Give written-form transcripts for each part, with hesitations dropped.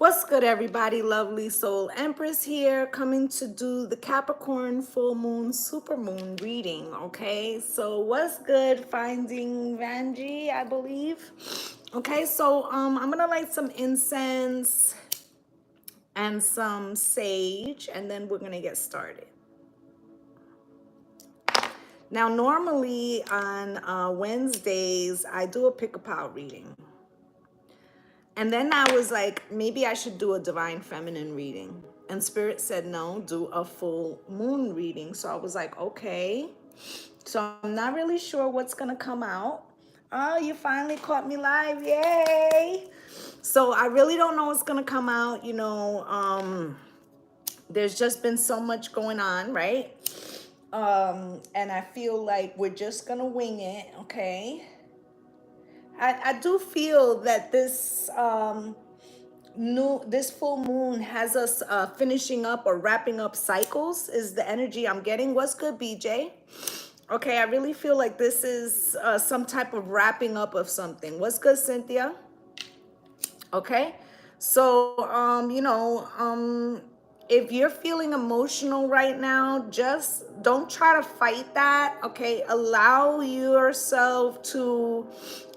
What's good, everybody? Lovely Soul Empress here, coming to do the Capricorn full moon, super moon reading. Okay, so what's good? Finding Vanjie, I believe. Okay, so I'm gonna light some incense and some sage, and then we're gonna get started. Now, normally on Wednesdays, I do a pick-a-pow reading. And then I was like, maybe I should do a divine feminine reading. And Spirit said, no, do a full moon reading. So I was like, okay. So I'm not really sure what's going to come out. Oh, you finally caught me live. Yay. So I really don't know what's going to come out. You know, there's just been so much going on, right? And I feel like we're just going to wing it. Okay. I do feel that this this full moon has us finishing up or wrapping up cycles is the energy I'm getting. What's good, BJ? Okay, I really feel like this is some type of wrapping up of something. What's good, Cynthia? Okay, so you know, if you're feeling emotional right now, just don't try to fight that. Okay, allow yourself to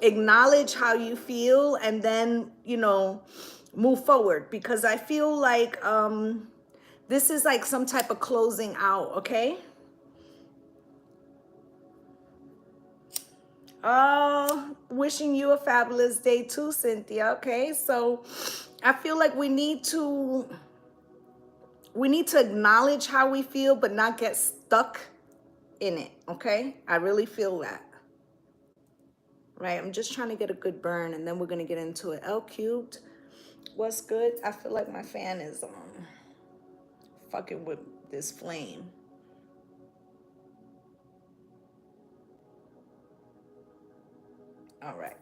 acknowledge how you feel, and then, you know, move forward, because I feel like this is like some type of closing out. Okay. Oh, wishing you a fabulous day too, Cynthia. Okay, so I feel like we need to acknowledge how we feel, but not get stuck in it. Okay, I really feel that. Right, I'm just trying to get a good burn, and then we're gonna get into it. L cubed, what's good? I feel like my fan is fucking with this flame. All right.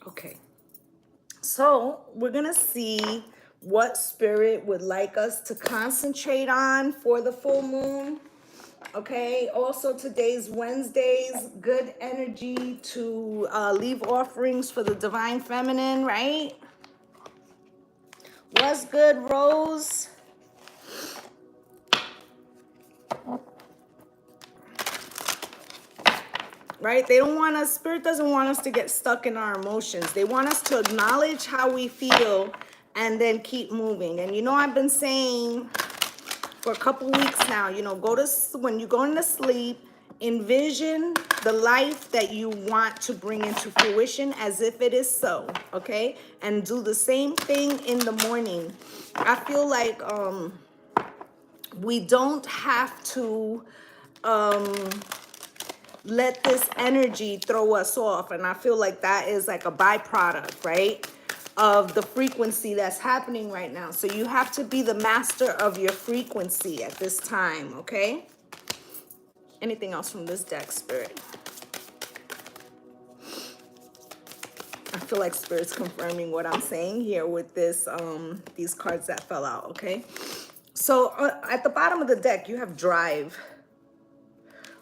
Okay. So we're gonna see what Spirit would like us to concentrate on for the full moon. Okay, also today's Wednesdays, good energy to leave offerings for the divine feminine, right? What's good, Rose? Right, they don't want us, Spirit doesn't want us to get stuck in our emotions. They want us to acknowledge how we feel and then keep moving. And you know, I've been saying for a couple weeks now, you know, when you're going to sleep, envision the life that you want to bring into fruition as if it is so. Okay, and do the same thing in the morning. I feel like we don't have to let this energy throw us off. And I feel like that is like a byproduct, right, of the frequency that's happening right now. So you have to be the master of your frequency at this time. Okay, anything else from this deck, Spirit? I feel like Spirit's confirming what I'm saying here with this these cards that fell out. Okay, so at the bottom of the deck you have drive.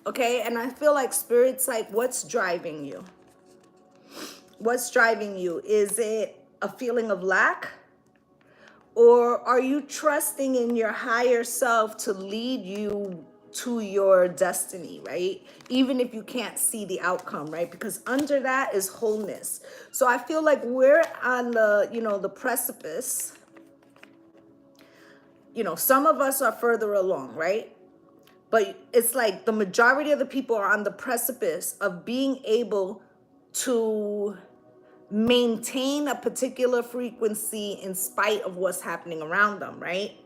Okay, and I feel like Spirit's like, what's driving you? What's driving you? Is it a feeling of lack? Or are you trusting in your higher self to lead you to your destiny, right? Even if you can't see the outcome, right? Because under that is wholeness. So I feel like we're on the, you know, the precipice. You know, some of us are further along, right? But it's like the majority of the people are on the precipice of being able to maintain a particular frequency in spite of what's happening around them, right?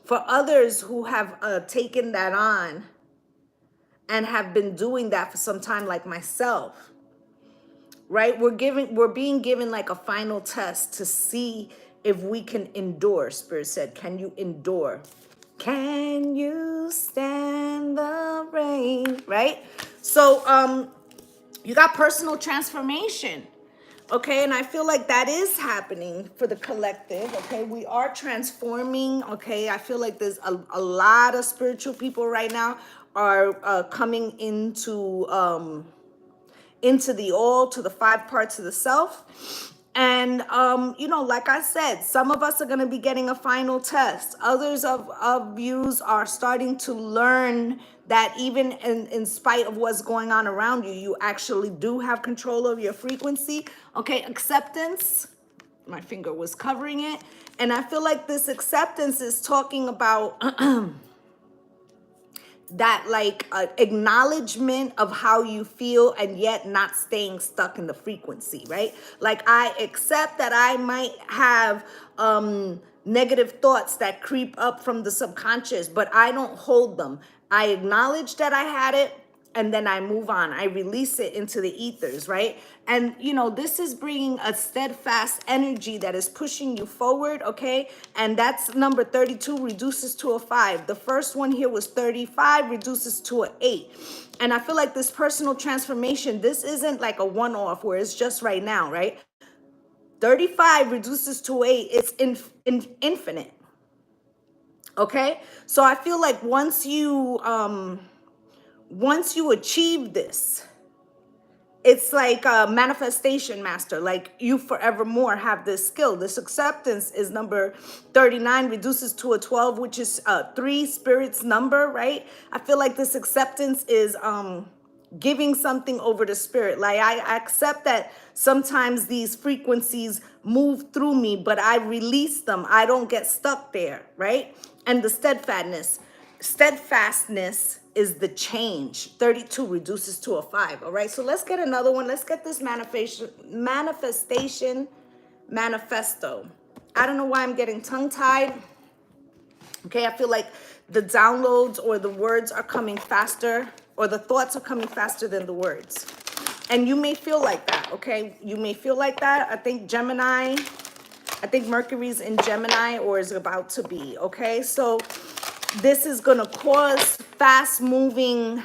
For others who have taken that on and have been doing that for some time, like myself, right? We're being given like a final test to see if we can endure. Spirit said, can you endure? Can you stand the rain? Right? So you got personal transformation. Okay, and I feel like that is happening for the collective. Okay, we are transforming. Okay, I feel like there's a lot of spiritual people right now are coming into the all, to the 5 parts of the self. And you know, like I said, some of us are going to be getting a final test. Others of yous are starting to learn that even in spite of what's going on around you, you actually do have control of your frequency. Okay, acceptance. My finger was covering it. And I feel like this acceptance is talking about that, like, acknowledgement of how you feel, and yet not staying stuck in the frequency, right? Like, I accept that I might have negative thoughts that creep up from the subconscious, but I don't hold them. I acknowledge that I had it, and then I move on. I release it into the ethers, right? And, you know, this is bringing a steadfast energy that is pushing you forward, okay? And that's number 32, reduces to a 5. The first one here was 35, reduces to an 8. And I feel like this personal transformation, this isn't like a one-off where it's just right now, right? 35 reduces to 8. It's infinite, okay? So I feel like once you achieve this, it's like a manifestation master. Like, you forevermore have this skill. This acceptance is number 39, reduces to a 12, which is 3, spirit's number, right? I feel like this acceptance is giving something over to spirit. Like, I accept that sometimes these frequencies move through me, but I release them. I don't get stuck there, right? And the steadfastness is the change. 32 reduces to a 5. All right, so let's get another one. Let's get this manifestation manifesto. I don't know why I'm getting tongue-tied. Okay, I feel like the downloads or the words are coming faster, or the thoughts are coming faster than the words. And you may feel like that, okay? You may feel like that. I think Mercury's in Gemini, or is about to be, okay? So this is going to cause fast-moving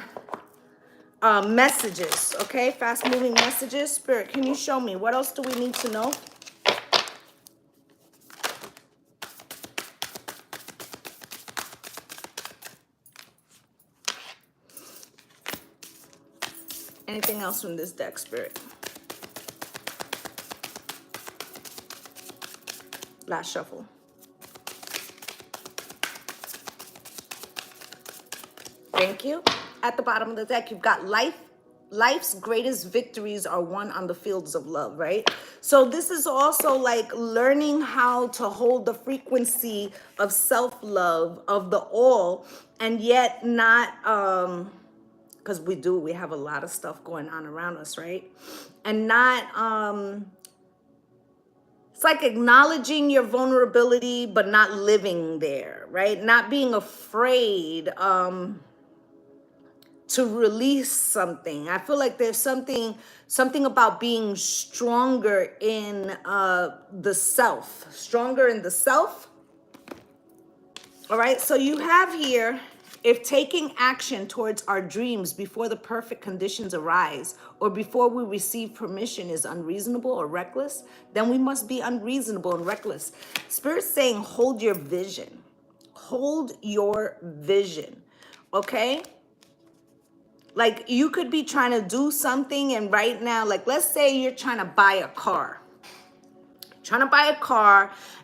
messages, okay? Fast-moving messages. Spirit, can you show me? What else do we need to know? Anything else from this deck, Spirit? Last shuffle. Thank you. At the bottom of the deck, you've got life. Life's greatest victories are won on the fields of love, right? So this is also like learning how to hold the frequency of self-love, of the all, and yet not, because we have a lot of stuff going on around us, right? And not, it's like acknowledging your vulnerability, but not living there, right? Not being afraid, to release something. I feel like there's something about being stronger in the self. Stronger in the self. All right, so you have here, if taking action towards our dreams before the perfect conditions arise, or before we receive permission, is unreasonable or reckless, then we must be unreasonable and reckless. Spirit's saying, hold your vision. Hold your vision, okay? Like, you could be trying to do something, and right now, like, let's say you're trying to buy a car.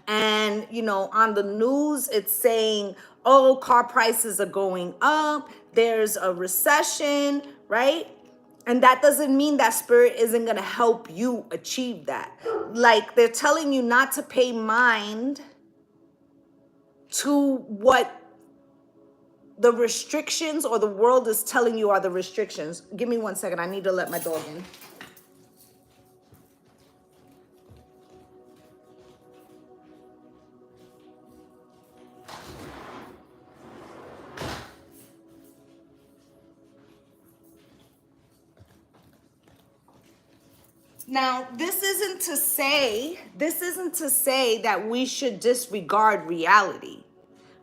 And, you know, on the news, it's saying, oh, car prices are going up. There's a recession, right? And that doesn't mean that Spirit isn't going to help you achieve that. Like, they're telling you not to pay mind to what the restrictions or the world is telling you are the restrictions. Give me 1 second. I need to let my dog in. Now, this isn't to say that we should disregard reality,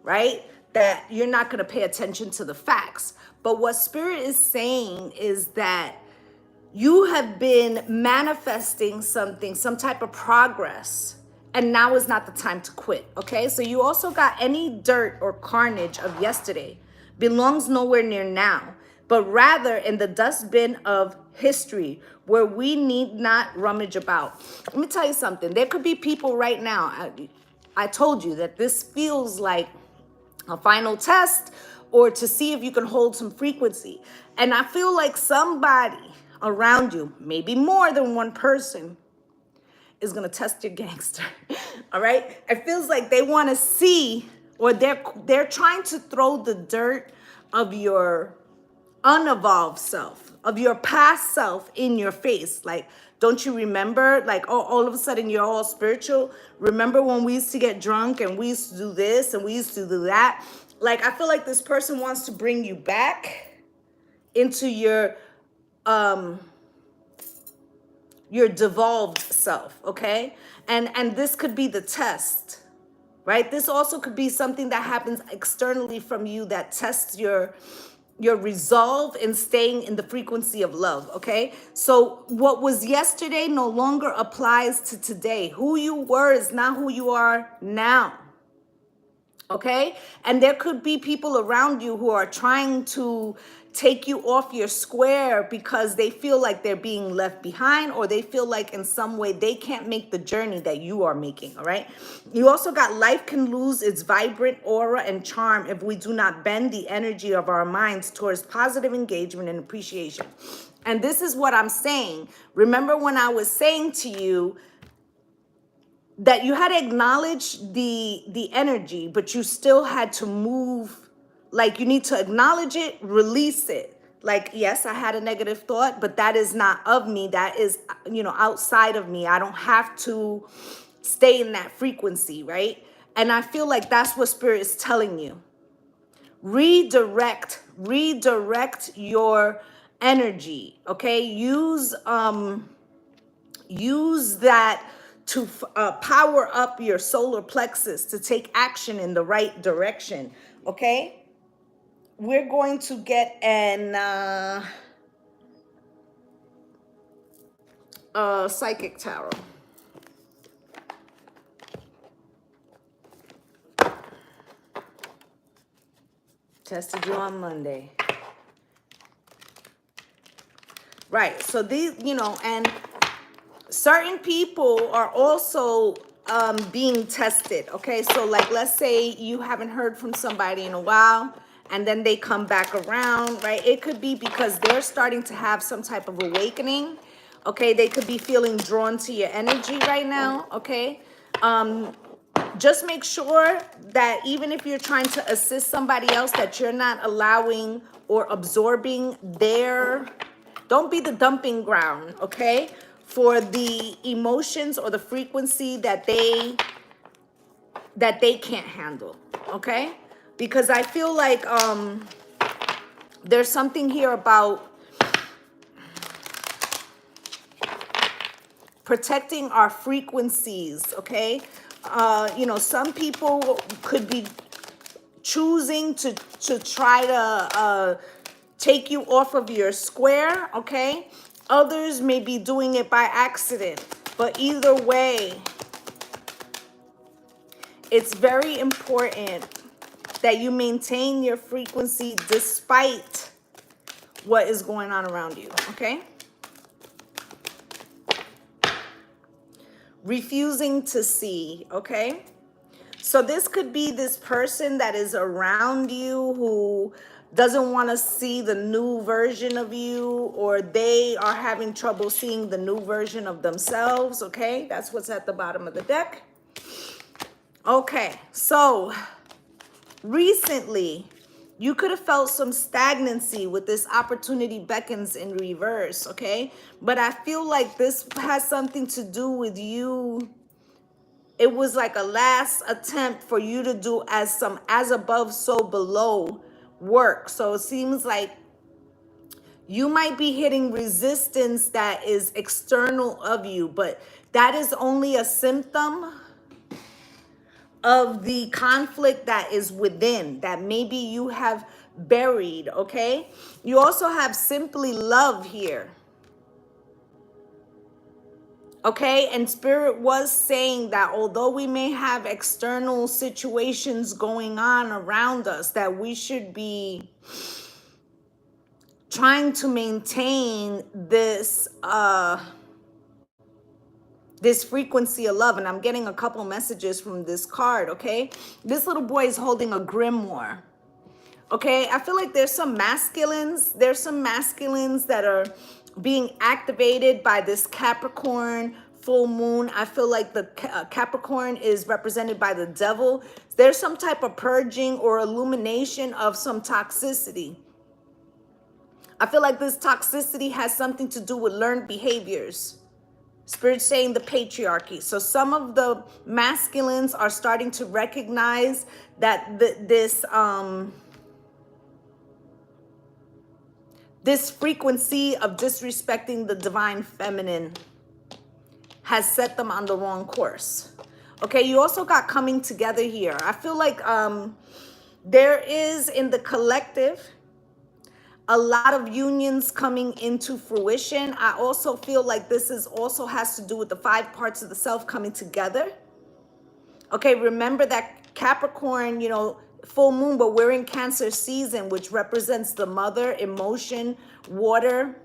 right? That you're not going to pay attention to the facts. But what Spirit is saying is that you have been manifesting something, some type of progress, and now is not the time to quit, okay? So you also got any dirt or carnage of yesterday. belongs nowhere near now, but rather in the dustbin of history where we need not rummage about. Let me tell you something. There could be people right now. I told you that this feels like a final test or to see if you can hold some frequency. And I feel like somebody around you, maybe more than one person, is going to test your gangster. All right? It feels like they want to see, or they're trying to throw the dirt of your unevolved self, of your past self in your face. Like, don't you remember? Like, oh, all of a sudden you're all spiritual. Remember when we used to get drunk and we used to do this and we used to do that? Like, I feel like this person wants to bring you back into your devolved self, okay? And this could be the test, right? This also could be something that happens externally from you that tests your resolve in staying in the frequency of love, okay? So what was yesterday no longer applies to today. Who you were is not who you are now. Okay? And there could be people around you who are trying to take you off your square because they feel like they're being left behind, or they feel like in some way they can't make the journey that you are making, all right? You also got life can lose its vibrant aura and charm if we do not bend the energy of our minds towards positive engagement and appreciation. And this is what I'm saying. Remember when I was saying to you that you had to acknowledge the energy, but you still had to move. Like, you need to acknowledge it, release it. Like, yes, I had a negative thought, but that is not of me. That is, outside of me. I don't have to stay in that frequency, right? And I feel like that's what Spirit is telling you. Redirect your energy, okay? Use that to power up your solar plexus to take action in the right direction, okay? We're going to get an psychic tarot. Tested you on Monday. Right, so these, and certain people are also being tested, okay? So like, let's say you haven't heard from somebody in a while, and then they come back around, right? It could be because they're starting to have some type of awakening, okay? They could be feeling drawn to your energy right now, okay? Just make sure that even if you're trying to assist somebody else, that you're not allowing or absorbing don't be the dumping ground, okay? For the emotions or the frequency that they can't handle, okay? Because I feel like there's something here about protecting our frequencies, okay? Some people could be choosing to try to take you off of your square, okay? Others may be doing it by accident, but either way, it's very important that you maintain your frequency despite what is going on around you, okay? Refusing to see, okay? So this could be this person that is around you who doesn't want to see the new version of you, or they are having trouble seeing the new version of themselves, okay? That's what's at the bottom of the deck. Okay, so recently, you could have felt some stagnancy with this opportunity beckons in reverse, okay? But I feel like this has something to do with you. It was like a last attempt for you to do as above, so below work. So it seems like you might be hitting resistance that is external of you, but that is only a symptom of the conflict that is within, that maybe you have buried, okay? You also have simply love here. Okay, and Spirit was saying that although we may have external situations going on around us, that we should be trying to maintain this frequency of love. And I'm getting a couple messages from this card, okay? This little boy is holding a grimoire. Okay, I feel like there's some masculines that are being activated by this Capricorn full moon. I feel like the Capricorn is represented by the devil. There's some type of purging or illumination of some toxicity. I feel like this toxicity has something to do with learned behaviors. Spirit saying the patriarchy. So some of the masculines are starting to recognize that this frequency of disrespecting the divine feminine has set them on the wrong course. Okay, you also got coming together here. I feel like there is in the collective a lot of unions coming into fruition. I also feel like this is also has to do with the 5 parts of the self coming together. Okay, remember that Capricorn, you know, full moon, but we're in Cancer season, which represents the mother, emotion, water,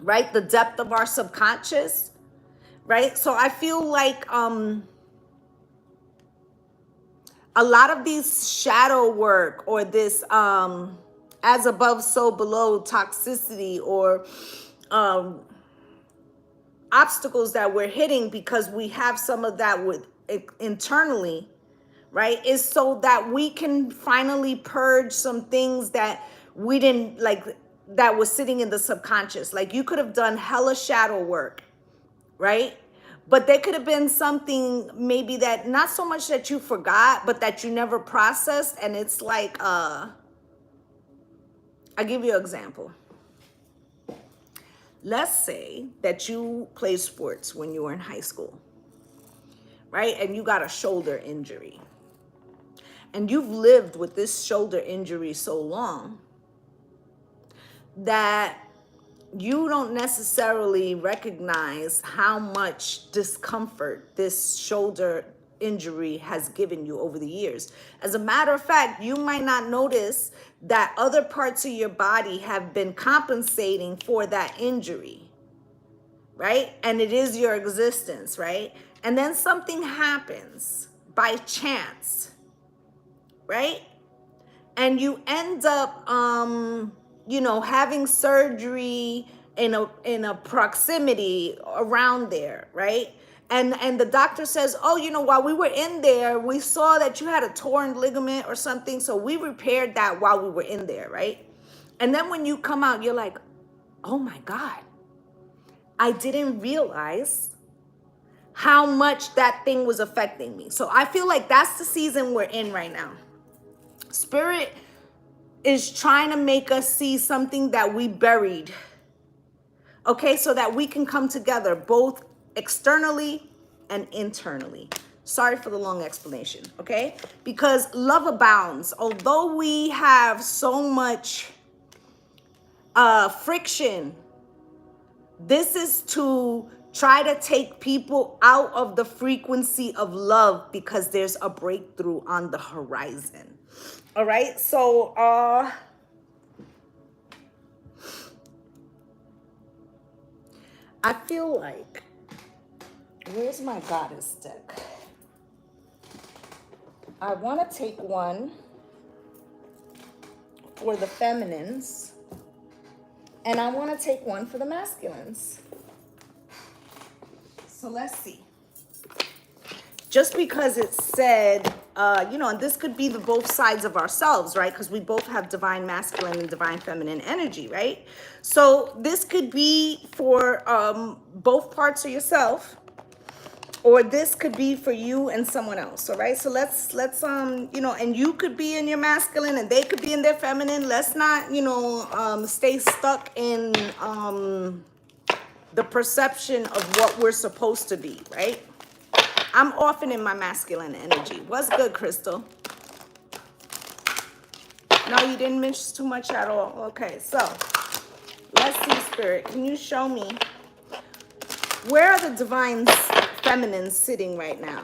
right? The depth of our subconscious, right? So I feel like a lot of these shadow work or this as above, so below toxicity or obstacles that we're hitting because we have some of that with internally, right, is so that we can finally purge some things that we didn't like, that was sitting in the subconscious. Like you could have done hella shadow work, right? But there could have been something maybe that not so much that you forgot, but that you never processed. And it's like, I'll give you an example. Let's say that you played sports when you were in high school, right? And you got a shoulder injury. And you've lived with this shoulder injury so long that you don't necessarily recognize how much discomfort this shoulder injury has given you over the years. As a matter of fact, you might not notice that other parts of your body have been compensating for that injury, right? And it is your existence, right? And then something happens by chance, right? And you end up, you know, having surgery in a proximity around there, right? And the doctor says, oh, you know, while we were in there, we saw that you had a torn ligament or something, so we repaired that while we were in there, right? And then when you come out, you're like, oh my God, I didn't realize how much that thing was affecting me. So I feel like that's the season we're in right now. Spirit is trying to make us see something that we buried, okay, so that we can come together both externally and internally. Sorry for the long explanation, okay? Because love abounds. Although we have so much friction, this is to try to take people out of the frequency of love because there's a breakthrough on the horizon. All right, so I feel like, where's my goddess deck? I want to take one for the feminines, and I want to take one for the masculines. So let's see. Just because it said, you know, and this could be the both sides of ourselves, right? Because we both have divine masculine and divine feminine energy, right? So this could be for both parts of yourself, or this could be for you and someone else, all right? So let's you know, and you could be in your masculine and they could be in their feminine. Let's not, you know, stay stuck in the perception of what we're supposed to be, right? I'm often in my masculine energy. What's good, Crystal? No, you didn't miss too much at all. Okay, so let's see, Spirit. Can you show me Where are the divine feminines sitting right now?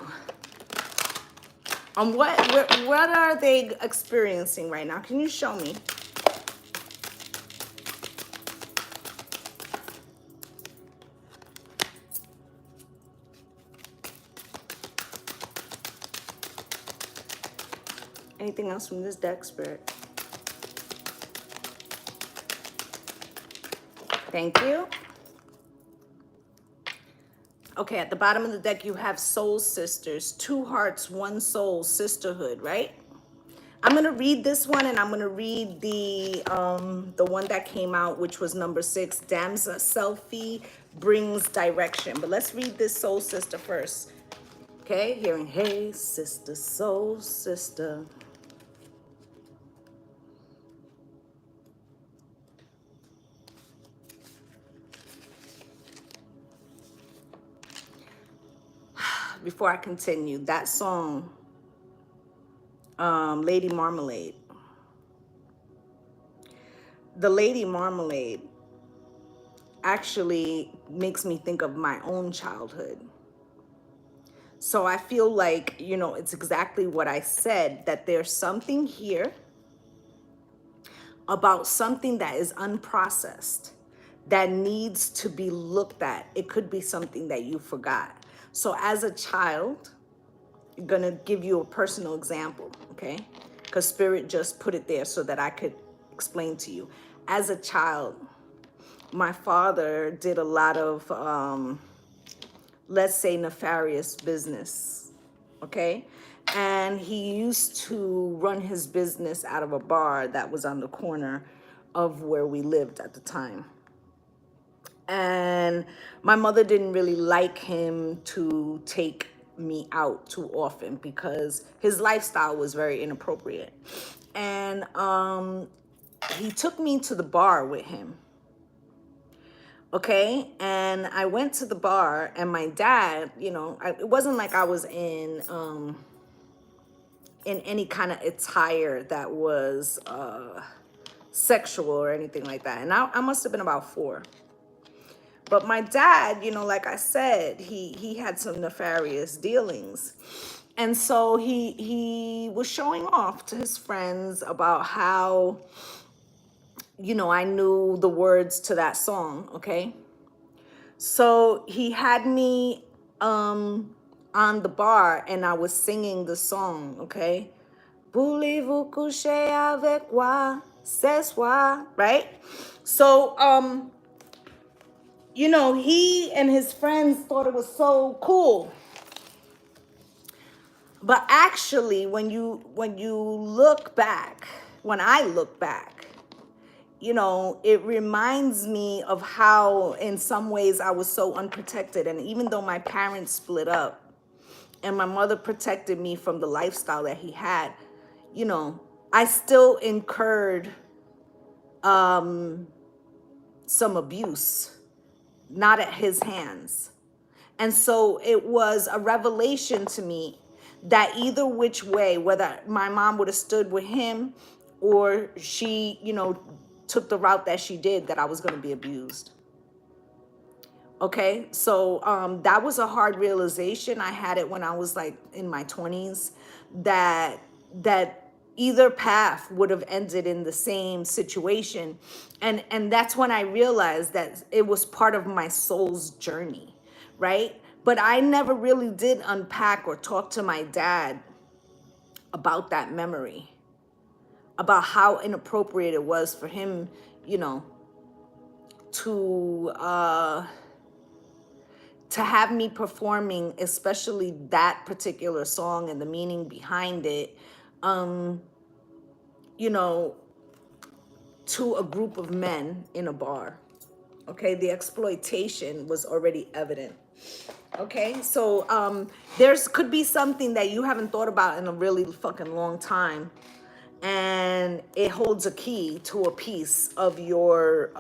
What are they experiencing right now? Can you show me? Anything else from this deck, Spirit? Thank you. Okay, at the bottom of the deck, you have soul sisters, 2 hearts, 1 soul, sisterhood, right? I'm going to read this one, and I'm going to read the one that came out, which was number 6, Damsel Selfie Brings Direction. But let's read this soul sister first. Okay, hearing, hey, sister, soul sister. Before I continue, that song, Lady Marmalade. The Lady Marmalade actually makes me think of my own childhood. So I feel like, you know, it's exactly what I said, that there's something here about something that is unprocessed that needs to be looked at. It could be something that you forgot. So as a child, I'm gonna give you a personal example, okay? Because Spirit just put it there so that I could explain to you. As a child, my father did a lot of, let's say, nefarious business, okay? And he used to run his business out of a bar that was on the corner of where we lived at the time. And my mother didn't really like him to take me out too often because his lifestyle was very inappropriate. And he took me to the bar with him. Okay, and I went to the bar, and my dad, you know, it wasn't like I was in any kind of attire that was sexual or anything like that. And I must have been about 4. But my dad, you know, like I said, he had some nefarious dealings. And so he was showing off to his friends about how, you know, I knew the words to that song, okay? So he had me on the bar, and I was singing the song, okay? Voulez-vous coucher avec moi ce soir, right? So you know, he and his friends thought it was so cool. But actually, when you look back, when I look back, you know, it reminds me of how in some ways I was so unprotected. And even though my parents split up and my mother protected me from the lifestyle that he had, you know, I still incurred some abuse, not at his hands. And so it was a revelation to me that either which way, whether my mom would have stood with him or she, you know, took the route that she did, that I was going to be abused. Okay, so that was a hard realization. I had it when I was like in my 20s, that either path would have ended in the same situation. And that's when I realized that it was part of my soul's journey, right? But I never really did unpack or talk to my dad about that memory, about how inappropriate it was for him, you know, to have me performing, especially that particular song and the meaning behind it, you know, to a group of men in a bar. Okay, the exploitation was already evident. Okay, so there's could be something that you haven't thought about in a really fucking long time, and it holds a key to a piece of your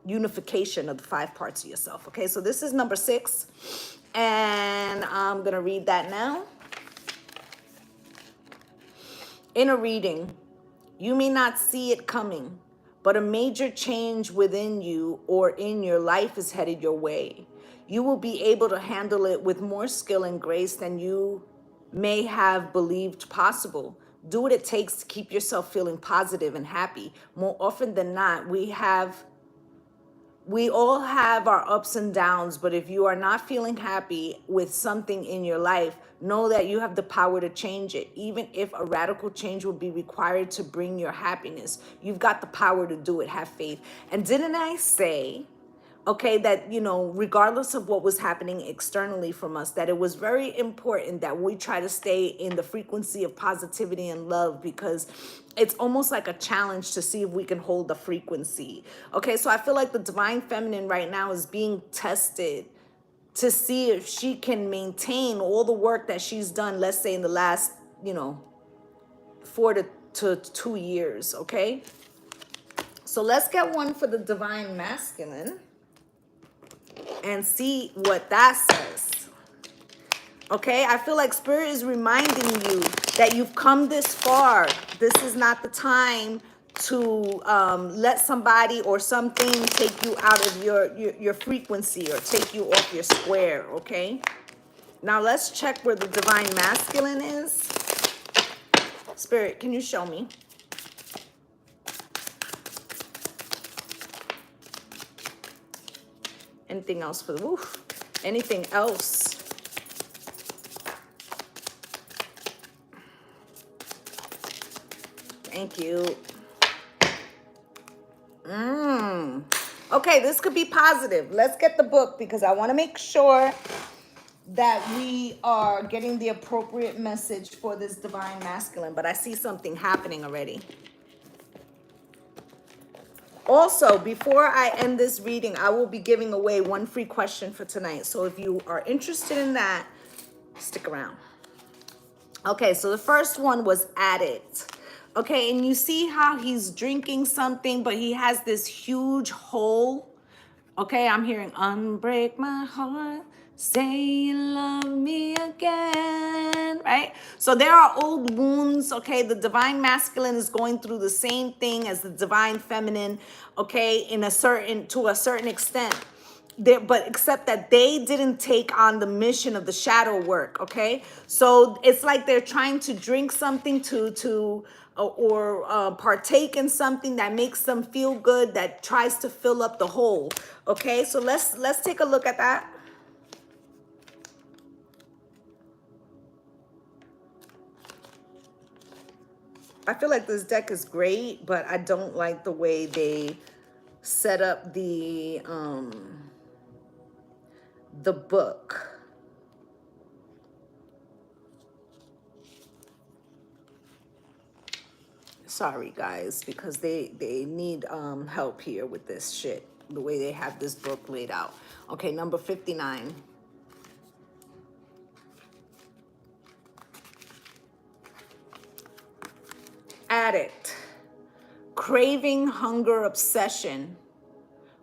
unification of the 5 parts of yourself. Okay, so this is number 6, and I'm gonna read that now. In a reading, you may not see it coming, but a major change within you or in your life is headed your way. you will be able to handle it with more skill and grace than you may have believed possible. Do what it takes to keep yourself feeling positive and happy. More often than not, we all have our ups and downs, but if you are not feeling happy with something in your life, know that you have the power to change it. Even if a radical change would be required to bring your happiness, you've got the power to do it. Have faith. And didn't I say, okay, that, you know, regardless of what was happening externally from us, that it was very important that we try to stay in the frequency of positivity and love, because it's almost like a challenge to see if we can hold the frequency. Okay, so I feel like the divine feminine right now is being tested to see if she can maintain all the work that she's done, let's say in the last, you know, 4 to 2 years, okay? So let's get one for the divine masculine and see what that says. Okay, I feel like Spirit is reminding you that you've come this far. This is not the time to let somebody or something take you out of your frequency or take you off your square, okay? Now let's check where the divine masculine is. Spirit, can you show me? Anything else for the woof? Anything else? Thank you. Okay, this could be positive. Let's get the book because I want to make sure that we are getting the appropriate message for this divine masculine, but I see something happening already. Also, before I end this reading, I will be giving away one free question for tonight. So if you are interested in that, stick around. Okay, so the first one was addict. Okay, and you see how he's drinking something, but he has this huge hole. Okay, I'm hearing unbreak my heart, say you love me again, right? So there are old wounds, okay? The divine masculine is going through the same thing as the divine feminine, okay, to a certain extent. But except that they didn't take on the mission of the shadow work, okay? So it's like they're trying to drink something or partake in something that makes them feel good, that tries to fill up the hole, okay? So let's take a look at that. I feel like this deck is great, but I don't like the way they set up the book. Sorry guys, because they need help here with this shit, the way they have this book laid out. Okay, number 59. Addict, craving, hunger, obsession.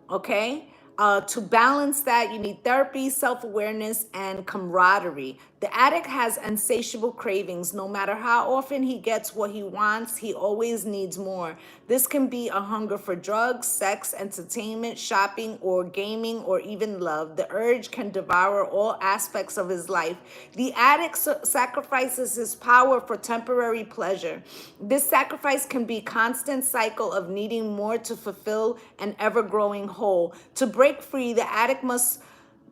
Okay, to balance that, you need therapy, self-awareness, and camaraderie. The addict has insatiable cravings. No matter how often he gets what he wants, he always needs more. This can be a hunger for drugs, sex, entertainment, shopping, or gaming, or even love. The urge can devour all aspects of his life. The addict sacrifices his power for temporary pleasure. This sacrifice can be a constant cycle of needing more to fulfill an ever-growing hole. To break free, the addict must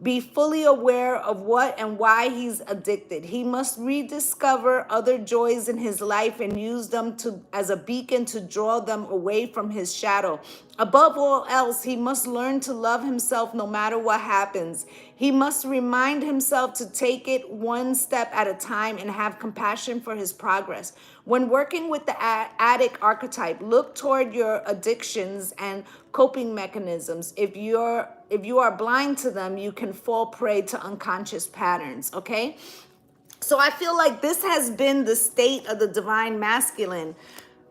be fully aware of what and why he's addicted. He must rediscover other joys in his life and use them as a beacon to draw them away from his shadow. Above all else, he must learn to love himself no matter what happens. He must remind himself to take it one step at a time and have compassion for his progress. When working with the addict archetype, look toward your addictions and coping mechanisms. If you are blind to them, you can fall prey to unconscious patterns, okay? So I feel like this has been the state of the divine masculine.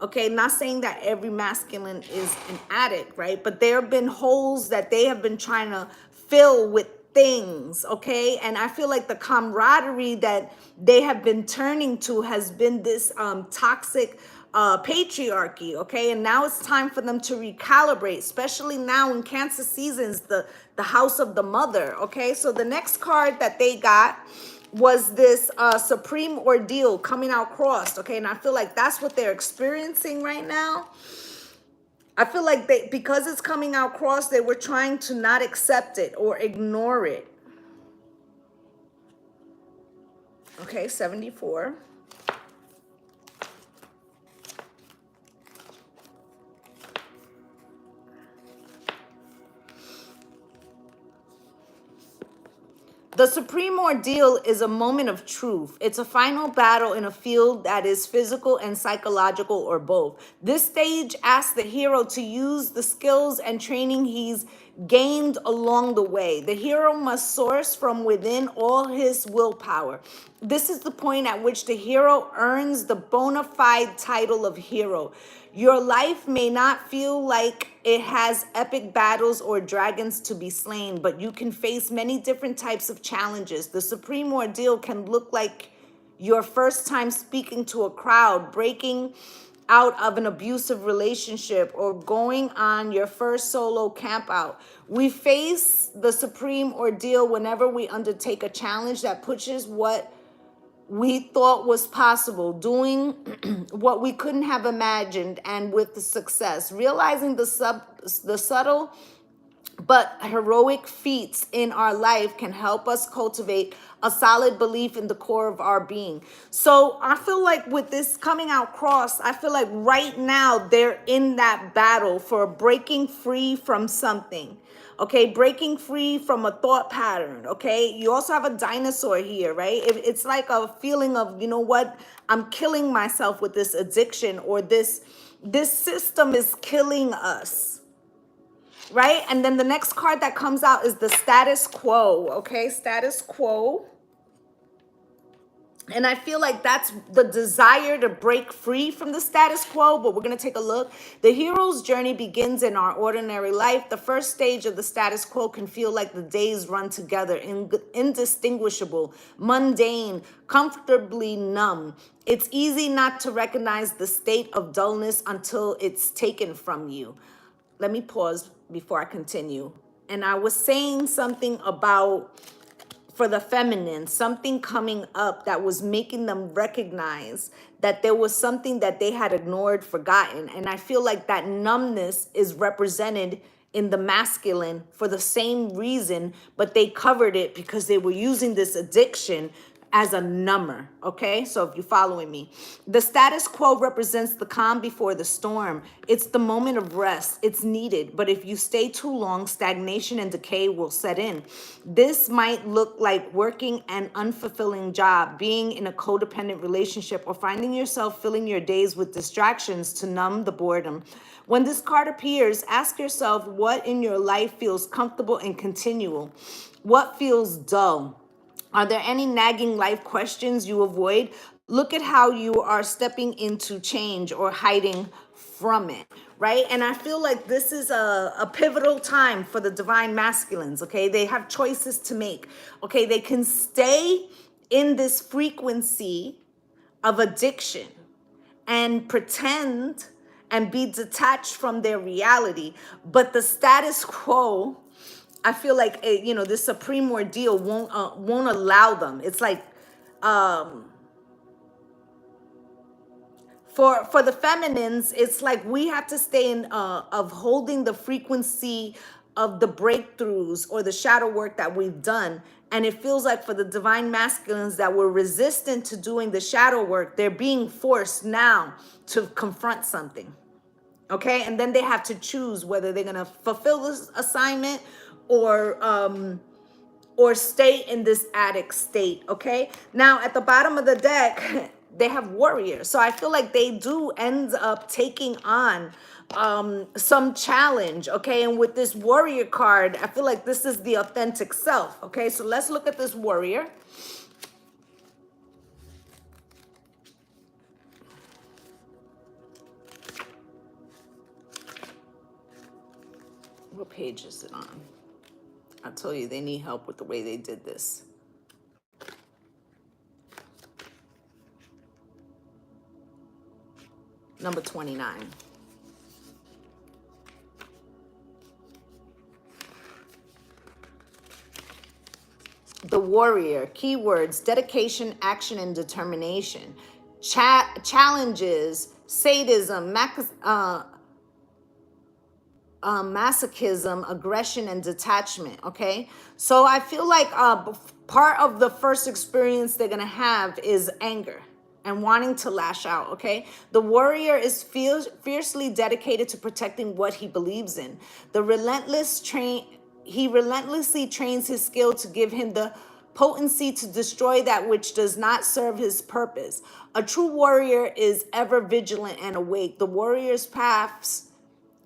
Okay, not saying that every masculine is an addict, right? But there have been holes that they have been trying to fill with things, okay? And I feel like the camaraderie that they have been turning to has been this toxic patriarchy, okay? And now it's time for them to recalibrate, especially now in Cancer seasons, the house of the mother, okay? So the next card that they got was this supreme ordeal coming out crossed, okay? And I feel like that's what they're experiencing right now. I feel like because it's coming out crossed, they were trying to not accept it or ignore it. Okay, 74. The supreme ordeal is a moment of truth. It's a final battle in a field that is physical and psychological, or both. This stage asks the hero to use the skills and training he's gained along the way. The hero must source from within all his willpower. This is the point at which the hero earns the bona fide title of hero. Your life may not feel like it has epic battles or dragons to be slain, but you can face many different types of challenges. The supreme ordeal can look like your first time speaking to a crowd, breaking out of an abusive relationship, or going on your first solo camp out. We face the supreme ordeal whenever we undertake a challenge that pushes what we thought was possible, doing what we couldn't have imagined, and with the success. Realizing the subtle but heroic feats in our life can help us cultivate a solid belief in the core of our being. So I feel like with this coming out cross, I feel like right now they're in that battle for breaking free from something. Okay, breaking free from a thought pattern. Okay, you also have a dinosaur here, right? It's like a feeling of, you know what, I'm killing myself with this addiction, or this system is killing us, right? And then the next card that comes out is the status quo. Okay, status quo. And I feel like that's the desire to break free from the status quo, but we're going to take a look. The hero's journey begins in our ordinary life. The first stage of the status quo can feel like the days run together, indistinguishable, mundane, comfortably numb. It's easy not to recognize the state of dullness until it's taken from you. Let me pause before I continue. And I was saying something about, for the feminine, something coming up that was making them recognize that there was something that they had ignored, forgotten. And I feel like that numbness is represented in the masculine for the same reason, but they covered it because they were using this addiction as a number. Okay, so if you're following me, the status quo represents the calm before the storm. It's the moment of rest. It's needed, but if you stay too long, stagnation and decay will set in. This might look like working an unfulfilling job, being in a codependent relationship, or finding yourself filling your days with distractions to numb the boredom. When this card appears, ask yourself what in your life feels comfortable and continual. What feels dull? Are there any nagging life questions you avoid? Look at how you are stepping into change or hiding from it, right? And I feel like this is a pivotal time for the divine masculines, okay? They have choices to make, okay? They can stay in this frequency of addiction and pretend and be detached from their reality, but the status quo, I feel like this supreme ordeal won't allow them. It's like for the feminines, it's like we have to stay in of holding the frequency of the breakthroughs or the shadow work that we've done. And it feels like for the divine masculines that were resistant to doing the shadow work, they're being forced now to confront something. Okay, and then they have to choose whether they're gonna fulfill this assignment or stay in this addict state. Okay, now at the bottom of the deck they have warriors, so I feel like they do end up taking on some challenge. Okay, and with this warrior card, I feel like this is the authentic self. Okay, so let's look at this warrior. What page is it on? I told you they need help with the way they did this. Number 29. The warrior, keywords, dedication, action, and determination. Challenges, sadism, masochism, aggression, and detachment. Okay, so I feel like part of the first experience they're gonna have is anger and wanting to lash out. Okay, the warrior is fiercely dedicated to protecting what he believes in. He relentlessly trains his skill to give him the potency to destroy that which does not serve his purpose. A true warrior is ever vigilant and awake. The warrior's paths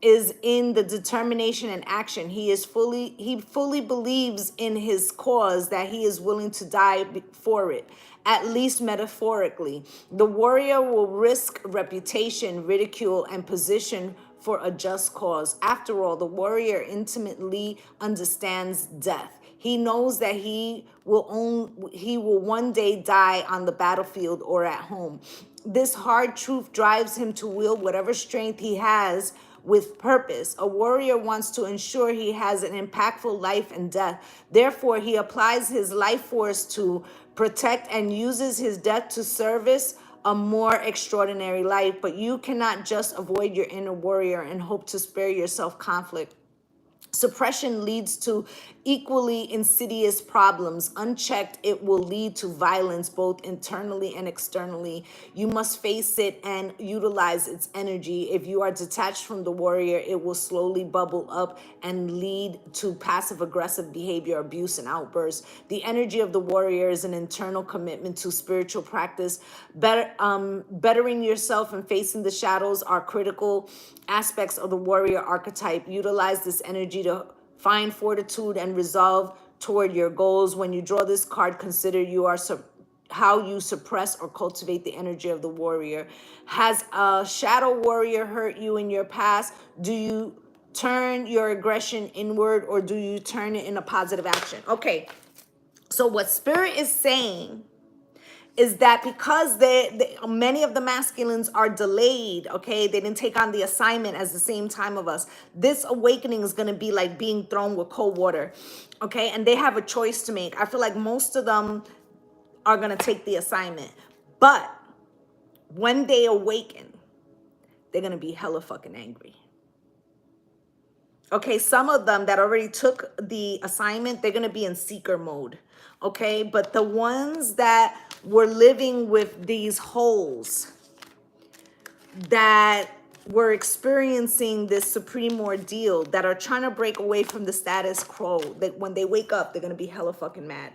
is in the determination and action. He fully believes in his cause, that he is willing to die for it, at least metaphorically. The warrior will risk reputation, ridicule, and position for a just cause. After all, the warrior intimately understands death. He knows that he will one day die on the battlefield or at home. This hard truth drives him to wield whatever strength he has with purpose. A warrior wants to ensure he has an impactful life and death. Therefore, he applies his life force to protect and uses his death to service a more extraordinary life. But you cannot just avoid your inner warrior and hope to spare yourself conflict. Suppression leads to equally insidious problems. Unchecked, it will lead to violence both internally and externally. You must face it and utilize its energy. If you are detached from the warrior, it will slowly bubble up and lead to passive aggressive behavior, abuse, and outbursts. The energy of the warrior is an internal commitment to spiritual practice. Bettering yourself and facing the shadows are critical aspects of the warrior archetype. Utilize this energy to find fortitude and resolve toward your goals. When you draw this card, consider how you suppress or cultivate the energy of the warrior. Has a shadow warrior hurt you in your past? Do you turn your aggression inward, or do you turn it into positive action? Okay, so what Spirit is saying is that because many of the masculines are delayed, okay, they didn't take on the assignment at the same time of us. This awakening is going to be like being thrown with cold water, okay, and they have a choice to make. I feel like most of them are going to take the assignment, but when they awaken, they're going to be hella fucking angry. Okay, some of them that already took the assignment, they're going to be in seeker mode. Okay, but the ones that were living with these holes, that were experiencing this supreme ordeal, that are trying to break away from the status quo, that when they wake up, they're going to be hella fucking mad.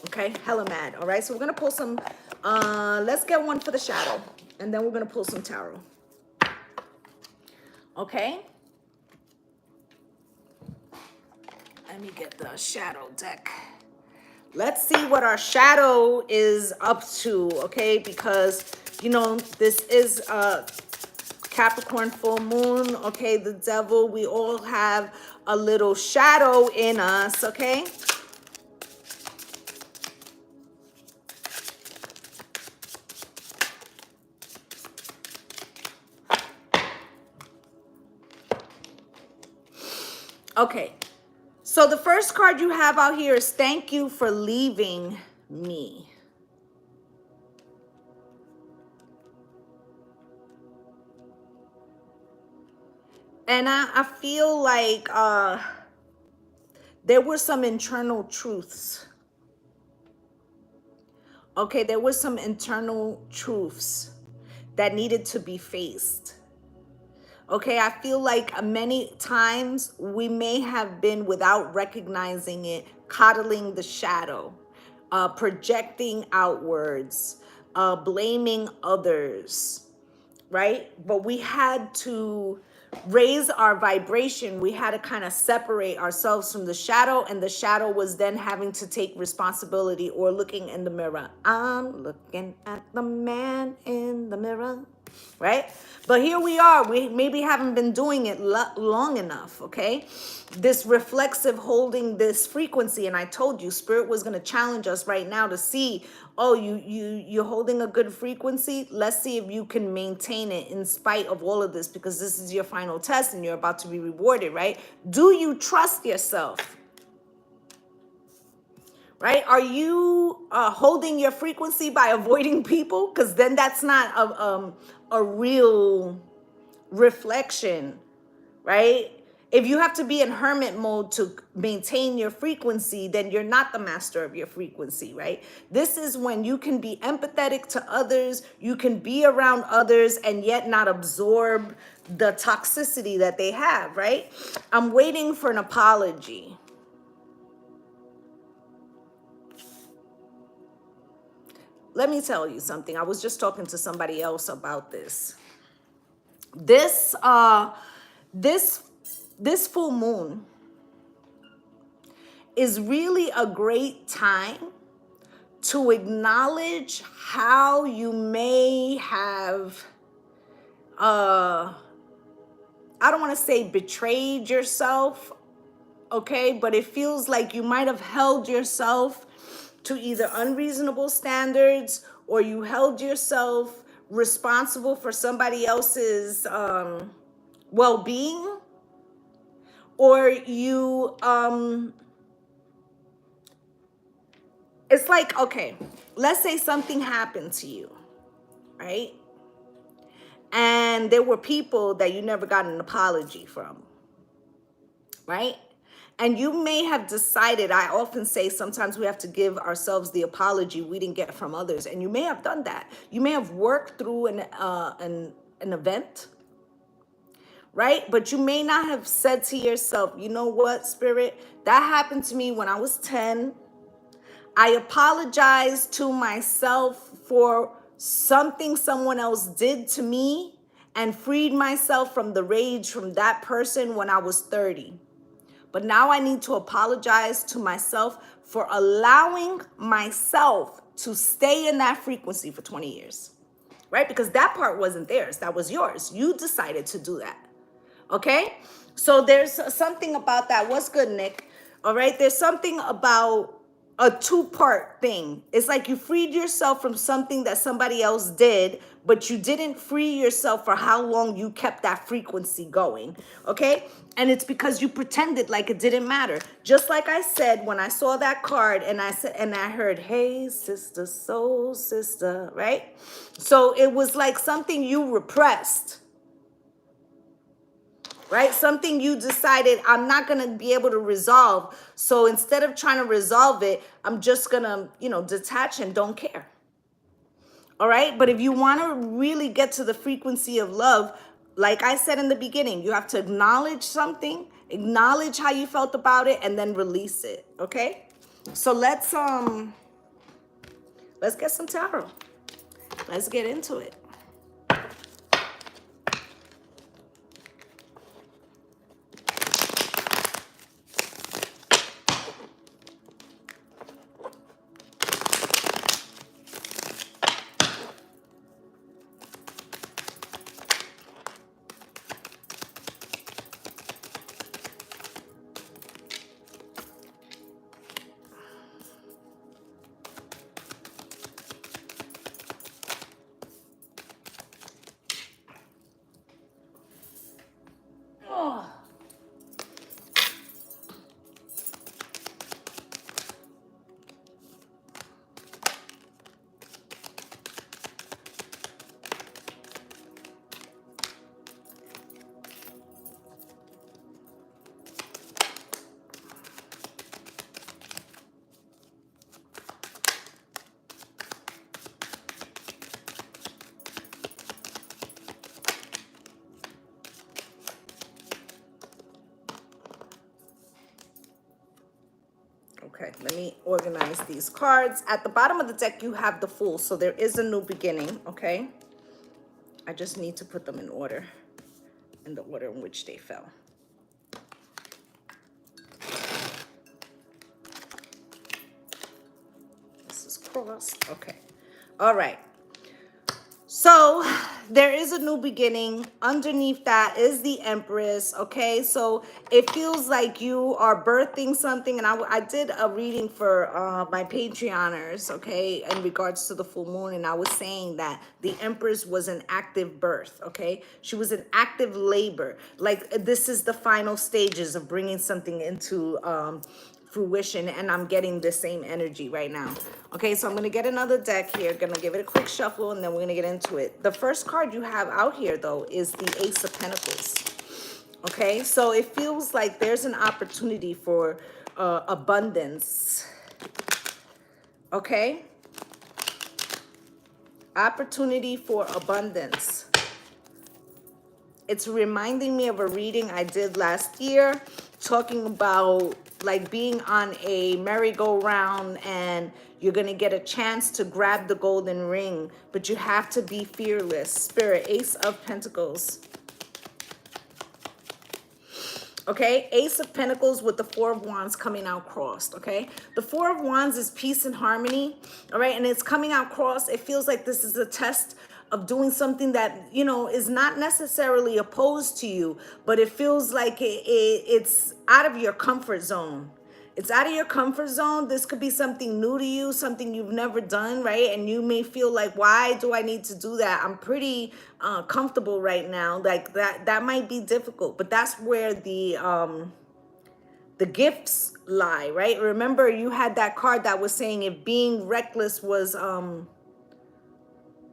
Okay, hella mad. All right, so we're going to pull some, let's get one for the shadow, and then we're going to pull some tarot. Okay. Let me get the shadow deck. Let's see what our shadow is up to, okay? Because, you know, this is a Capricorn full moon, okay? The devil, we all have a little shadow in us, okay? Okay. So the first card you have out here is thank you for leaving me. And I feel like there were some internal truths. Okay, there were some internal truths that needed to be faced. Okay, I feel like many times we may have been, without recognizing it, coddling the shadow, projecting outwards, blaming others, right? But we had to raise our vibration. We had to kind of separate ourselves from the shadow, and the shadow was then having to take responsibility or looking in the mirror. I'm looking at the man in the mirror. right? But here we are. We maybe haven't been doing it long enough, okay? This reflexive holding this frequency, and I told you Spirit was going to challenge us right now to see, oh, you're holding a good frequency. Let's see if you can maintain it in spite of all of this, because this is your final test and you're about to be rewarded, right? Do you trust yourself? Right? Are you holding your frequency by avoiding people? Because then that's not a real reflection, right? If you have to be in hermit mode to maintain your frequency, then you're not the master of your frequency, right? This is when you can be empathetic to others, you can be around others and yet not absorb the toxicity that they have, right? I'm waiting for an apology. Let me tell you something. I was just talking to somebody else about this. This full moon is really a great time to acknowledge how you may have I don't want to say betrayed yourself, okay, but it feels like you might have held yourself to either unreasonable standards, or you held yourself responsible for somebody else's well-being, or you it's like, okay, let's say something happened to you, right? And there were people that you never got an apology from, right? And you may have decided, I often say sometimes we have to give ourselves the apology we didn't get from others. And you may have done that. You may have worked through an event, right? But you may not have said to yourself, you know what, Spirit, that happened to me when I was 10. I apologize to myself for something someone else did to me and freed myself from the rage from that person when I was 30. But now I need to apologize to myself for allowing myself to stay in that frequency for 20 years, right? Because that part wasn't theirs, that was yours. You decided to do that, okay? So there's something about that. What's good, Nick? All right, there's something about a two-part thing. It's like you freed yourself from something that somebody else did, but you didn't free yourself for how long you kept that frequency going, okay? And it's because you pretended like it didn't matter. Just like I said, when I saw that card and I said, and I heard, hey, sister, soul sister, right? So it was like something you repressed, right? Something you decided I'm not going to be able to resolve. So instead of trying to resolve it, I'm just going to, detach and don't care. All right. But if you want to really get to the frequency of love, like I said in the beginning, you have to acknowledge something, acknowledge how you felt about it, and then release it. Okay. So let's get some tarot. Let's get into it. Okay, let me organize these cards. At the bottom of the deck, you have the Fool, so there is a new beginning, okay? I just need to put them in order, in the order in which they fell. This is crossed, okay. All right. So there is a new beginning. Underneath that is the Empress. Okay, so it feels like you are birthing something. And I did a reading for my Patreoners, okay, in regards to the full moon. And I was saying that the Empress was an active birth. Okay, she was an active labor. Like, this is the final stages of bringing something into fruition, and I'm getting the same energy right now. Okay, so I'm gonna get another deck here, gonna give it a quick shuffle, and then we're gonna get into it. The first card you have out here though is the Ace of Pentacles. Okay, so it feels like there's an opportunity for abundance. Okay, opportunity for abundance. It's reminding me of a reading I did last year, talking about like being on a merry-go-round and you're going to get a chance to grab the golden ring, but you have to be fearless. Spirit, Ace of Pentacles. Okay, Ace of Pentacles with the Four of Wands coming out crossed. Okay, the Four of Wands is peace and harmony. All right, and it's coming out crossed. It feels like this is a test of doing something that, you know, is not necessarily opposed to you, but it feels like it's out of your comfort zone. It's out of your comfort zone. This could be something new to you, something you've never done, right? And you may feel like, why do I need to do that? I'm pretty comfortable right now. Like that might be difficult, but that's where the gifts lie, right? Remember, you had that card that was saying if being reckless was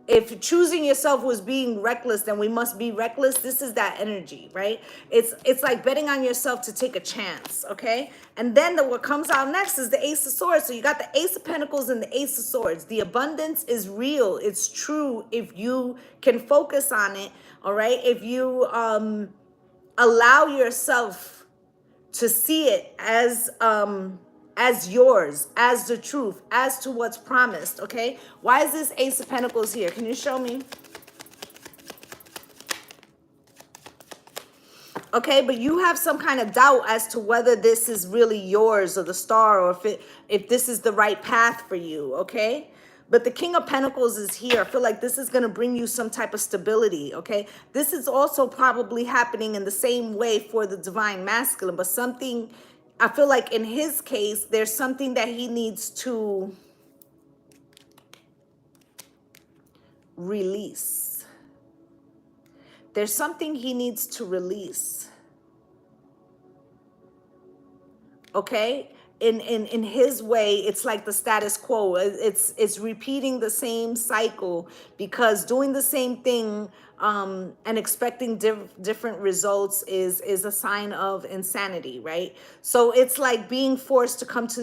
if choosing yourself was being reckless, then we must be reckless. This is that energy, right? It's like betting on yourself to take a chance, okay? And then what comes out next is the Ace of Swords. So you got the Ace of Pentacles and the Ace of Swords. The abundance is real. It's true if you can focus on it, all right? If you allow yourself to see it as yours, as the truth, as to what's promised. Okay, why is this Ace of Pentacles here? Can you show me? Okay, but you have some kind of doubt as to whether this is really yours or the star, or if this is the right path for you. Okay, but the King of Pentacles is here. I feel like this is going to bring you some type of stability. Okay, this is also probably happening in the same way for the Divine Masculine, but something, I feel like in his case, there's something that he needs to release. There's something he needs to release. Okay? In his way, it's like the status quo. It's repeating the same cycle, because doing the same thing and expecting different results is a sign of insanity, right? So it's like being forced to come to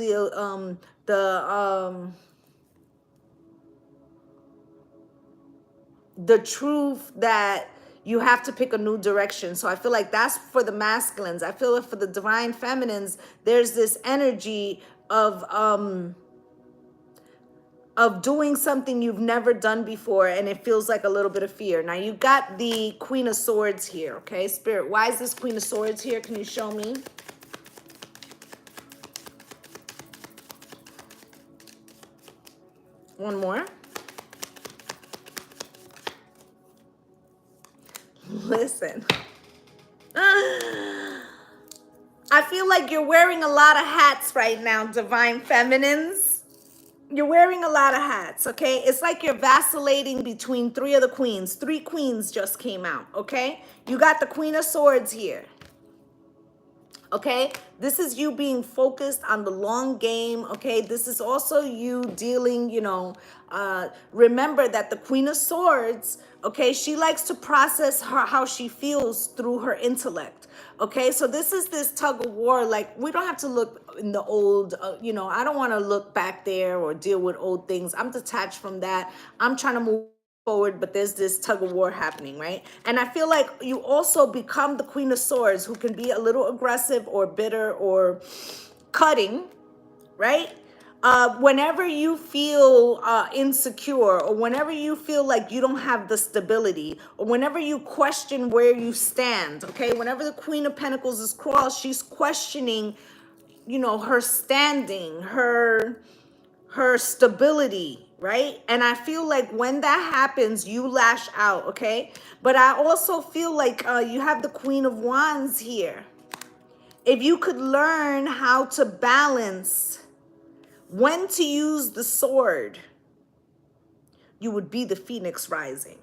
the truth that you have to pick a new direction. So I feel like that's for the masculines. I feel like for the divine feminines, there's this energy of doing something you've never done before, and it feels like a little bit of fear. Now you got the Queen of Swords here, okay? Spirit, why is this Queen of Swords here? Can you show me? One more. Listen. I feel like you're wearing a lot of hats right now, divine feminines. You're wearing a lot of hats, okay? It's like you're vacillating between three of the queens. Three queens just came out, okay? You got the Queen of Swords here. Okay, this is you being focused on the long game. Okay, this is also you dealing, you know, remember that the Queen of Swords, okay, she likes to process how she feels through her intellect. Okay, so this is this tug of war. Like, we don't have to look in the old, you know, I don't want to look back there or deal with old things. I'm detached from that. I'm trying to move forward, but there's this tug of war happening, right? And I feel like you also become the Queen of Swords, who can be a little aggressive or bitter or cutting, right? Whenever you feel insecure, or whenever you feel like you don't have the stability, or whenever you question where you stand, okay? Whenever the Queen of Pentacles is crossed, she's questioning, you know, her standing, her stability, right? And I feel like when that happens, you lash out, okay? But I also feel like you have the Queen of Wands here. If you could learn how to balance when to use the sword, you would be the Phoenix Rising,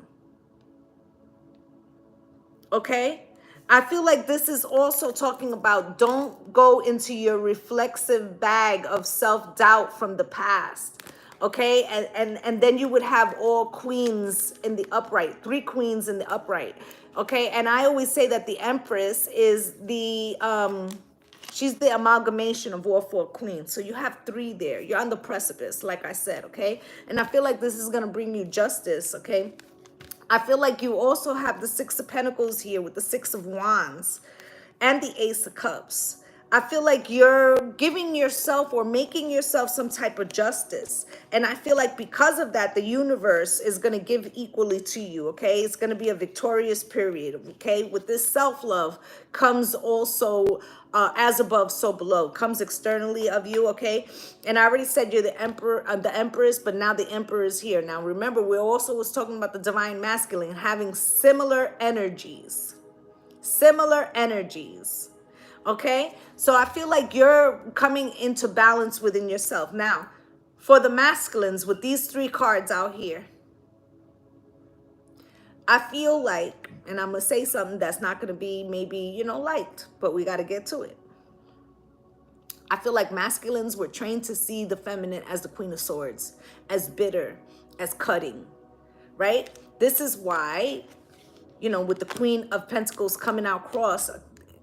okay? I feel like this is also talking about don't go into your reflexive bag of self-doubt from the past, okay? And then you would have all queens in the upright, 3 queens in the upright, okay? And I always say that the Empress is the she's the amalgamation of all 4 queens. So you have 3 there. You're on the precipice, like I said, okay? And I feel like this is going to bring you justice, okay? I feel like you also have the 6 of Pentacles here with the 6 of Wands and the Ace of Cups. I feel like you're giving yourself or making yourself some type of justice. And I feel like because of that, the universe is going to give equally to you, okay? It's going to be a victorious period, okay? With this self-love comes also as above, so below. Comes externally of you, okay? And I already said you're the emperor, the empress, but now the emperor is here. Now, remember, we also was talking about the divine masculine having similar energies. Similar energies. Okay, so I feel like you're coming into balance within yourself. Now, for the masculines with these 3 cards out here, I feel like, and I'm going to say something that's not going to be maybe, you know, liked, but we got to get to it. I feel like masculines were trained to see the feminine as the Queen of Swords, as bitter, as cutting, right? This is why, you know, with the Queen of Pentacles coming out cross,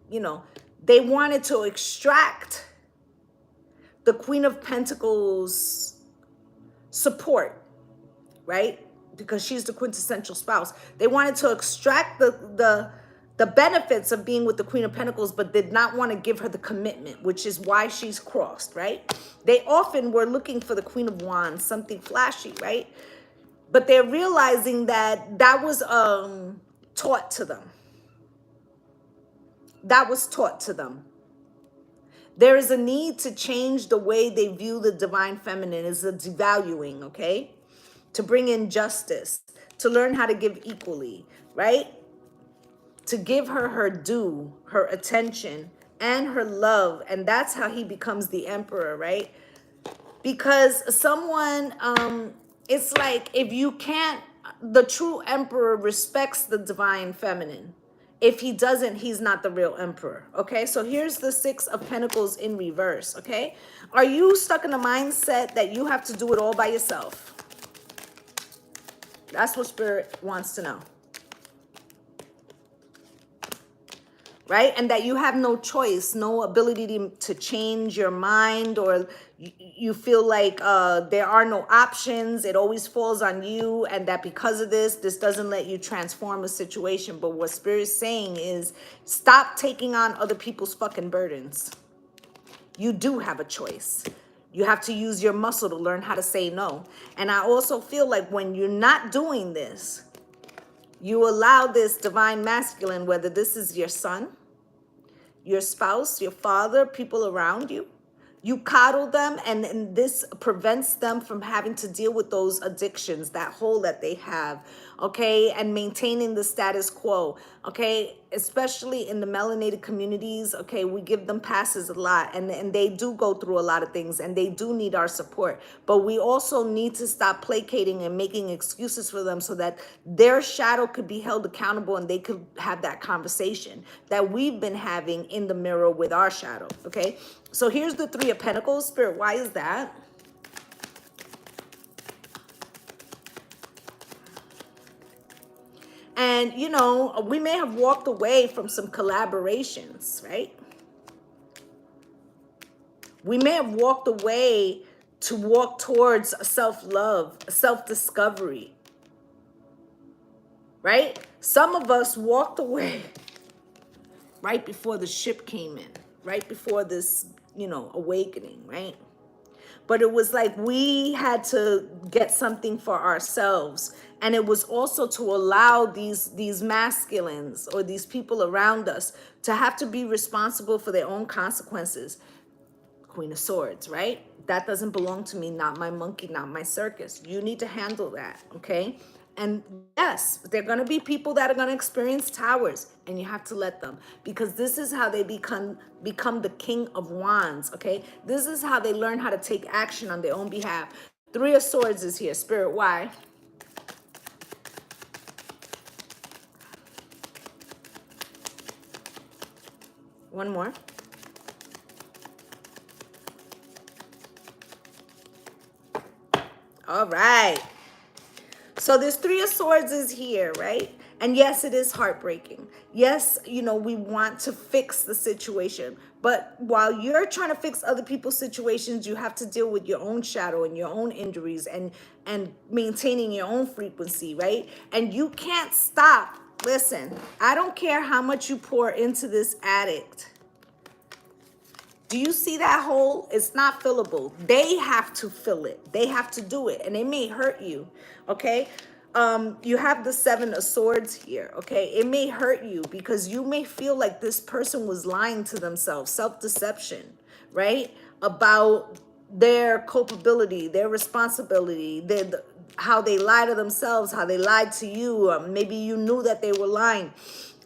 you know, they wanted to extract the Queen of Pentacles support, right? Because she's the quintessential spouse. They wanted to extract the benefits of being with the Queen of Pentacles, but did not want to give her the commitment, which is why she's crossed, right? They often were looking for the Queen of Wands, something flashy, right? But they're realizing that that was taught to them. That was taught to them. There is a need to change the way they view the divine feminine. It's a devaluing, okay? To bring in justice, to learn how to give equally, right? To give her her due, her attention, and her love. And that's how he becomes the emperor, right? Because someone, it's like if you can't, the true emperor respects the divine feminine. If he doesn't, he's not the real emperor, okay? So here's the 6 of Pentacles in reverse, okay? Are you stuck in a mindset that you have to do it all by yourself? That's what Spirit wants to know. Right? And that you have no choice, no ability to change your mind, or you feel like there are no options. It always falls on you, and that because of this doesn't let you transform a situation. But what Spirit's saying is stop taking on other people's fucking burdens. You do have a choice. You have to use your muscle to learn how to say no. And I also feel like when you're not doing this, you allow this divine masculine, whether this is your son, your spouse, your father, people around you, you coddle them, and this prevents them from having to deal with those addictions, that hole that they have, okay, and maintaining the status quo, okay, especially in the melanated communities, okay, we give them passes a lot, and they do go through a lot of things, and they do need our support, but we also need to stop placating and making excuses for them so that their shadow could be held accountable and they could have that conversation that we've been having in the mirror with our shadow, okay? So here's the 3 of Pentacles. Spirit, why is that? And, you know, we may have walked away from some collaborations, right? We may have walked away to walk towards self-love, self-discovery, right? Some of us walked away right before the ship came in, right before this, you know, awakening, right? But it was like we had to get something for ourselves. And it was also to allow these masculines or these people around us to have to be responsible for their own consequences. Queen of Swords, right? That doesn't belong to me, not my monkey, not my circus. You need to handle that, okay? And yes, there are going to be people that are going to experience towers, and you have to let them, because this is how they become the King of Wands, okay? This is how they learn how to take action on their own behalf. Three of Swords is here. Spirit, why? One more. All right. So this Three of Swords is here, right? And yes, it is heartbreaking. Yes, you know, we want to fix the situation. But while you're trying to fix other people's situations, you have to deal with your own shadow and your own injuries and maintaining your own frequency, right? And you can't stop. Listen, I don't care how much you pour into this addict. Do you see that hole? It's not fillable. They have to fill it. They have to do it. And it may hurt you, okay? You have the Seven of Swords here, okay? It may hurt you because you may feel like this person was lying to themselves, self-deception, right? About their culpability, their responsibility, how they lie to themselves, how they lied to you. Maybe you knew that they were lying.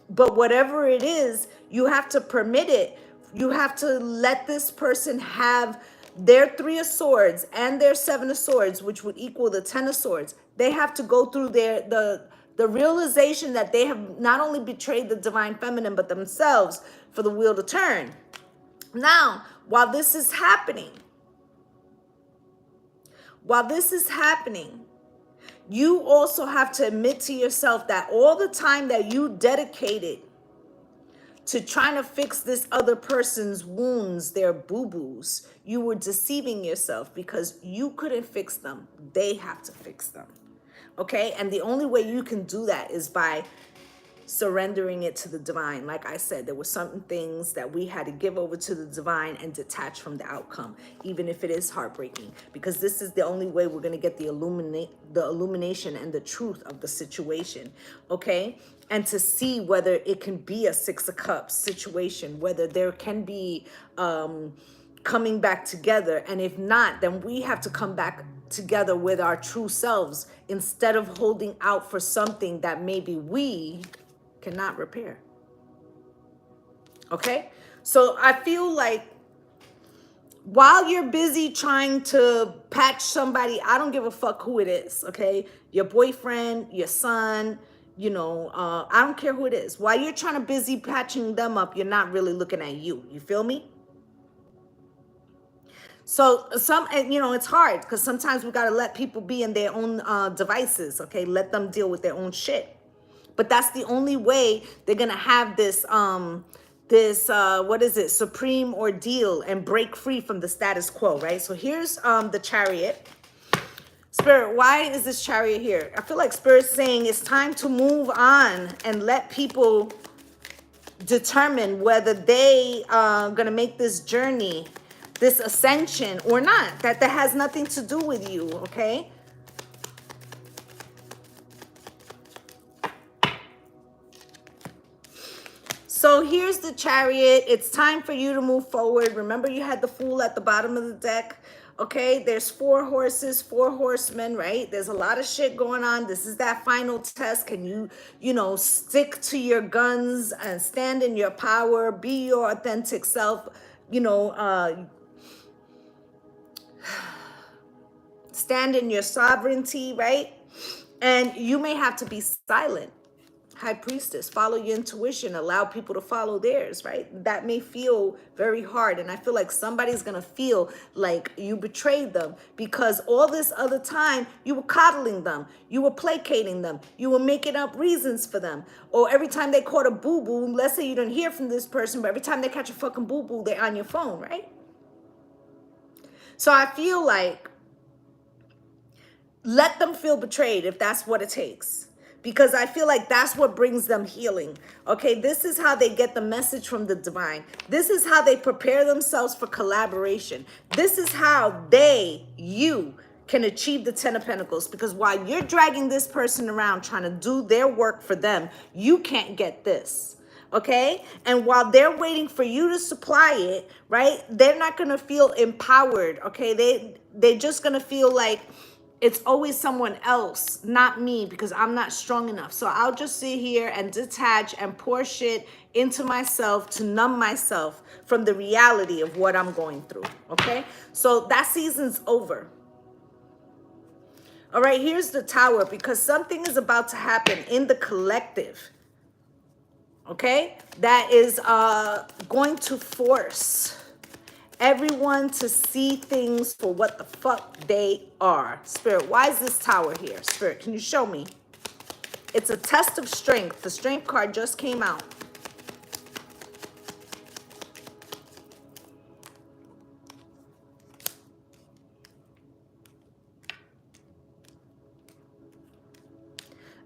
But whatever it is, you have to permit it. You have to let this person have their Three of Swords and their Seven of Swords, which would equal the Ten of Swords. They have to go through the realization that they have not only betrayed the divine feminine, but themselves for the wheel to turn. Now, while this is happening, you also have to admit to yourself that all the time that you dedicated to trying to fix this other person's wounds, their boo-boos, you were deceiving yourself because you couldn't fix them. They have to fix them, okay? And the only way you can do that is by surrendering it to the divine. Like I said, there were certain things that we had to give over to the divine and detach from the outcome, even if it is heartbreaking, because this is the only way we're going to get the illumination and the truth of the situation, okay? And to see whether it can be a Six of Cups situation, whether there can be coming back together. And if not, then we have to come back together with our true selves instead of holding out for something that maybe we cannot repair. Okay? So I feel like while you're busy trying to patch somebody, I don't give a fuck who it is, okay? Your boyfriend, your son, you know, I don't care who it is. While you're trying to busy patching them up, you're not really looking at you. You feel me? So you know, it's hard because sometimes we got to let people be in their own devices, okay? Let them deal with their own shit. But that's the only way they're going to have this, what is it, supreme ordeal and break free from the status quo, right? So here's the Chariot. Spirit, why is this Chariot here? I feel like Spirit's saying it's time to move on and let people determine whether they are going to make this journey, this ascension or not. That has nothing to do with you, okay? So here's the Chariot. It's time for you to move forward. Remember, you had the Fool at the bottom of the deck. Okay, there's 4 horses, 4 horsemen, right? There's a lot of shit going on. This is that final test. Can you, you know, stick to your guns and stand in your power, be your authentic self, you know, stand in your sovereignty, right? And you may have to be silent. High Priestess, follow your intuition, allow people to follow theirs, right? That may feel very hard. And I feel like somebody's going to feel like you betrayed them because all this other time you were coddling them. You were placating them. You were making up reasons for them. Or every time they caught a boo-boo, let's say you didn't hear from this person, but every time they catch a fucking boo-boo, they're on your phone, right? So I feel like let them feel betrayed if that's what it takes. Because I feel like that's what brings them healing. Okay, this is how they get the message from the divine. This is how they prepare themselves for collaboration. This is how you can achieve the 10 of Pentacles. Because while you're dragging this person around trying to do their work for them, you can't get this. Okay, and while they're waiting for you to supply it, right, they're not going to feel empowered. Okay, they're just going to feel like it's always someone else, not me, because I'm not strong enough. So I'll just sit here and detach and pour shit into myself to numb myself from the reality of what I'm going through. Okay, so that season's over. All right, here's the Tower, because something is about to happen in the collective. Okay, that is going to force everyone to see things for what the fuck they are. Spirit, why is this Tower here? Spirit, can you show me? It's a test of strength. The Strength card just came out.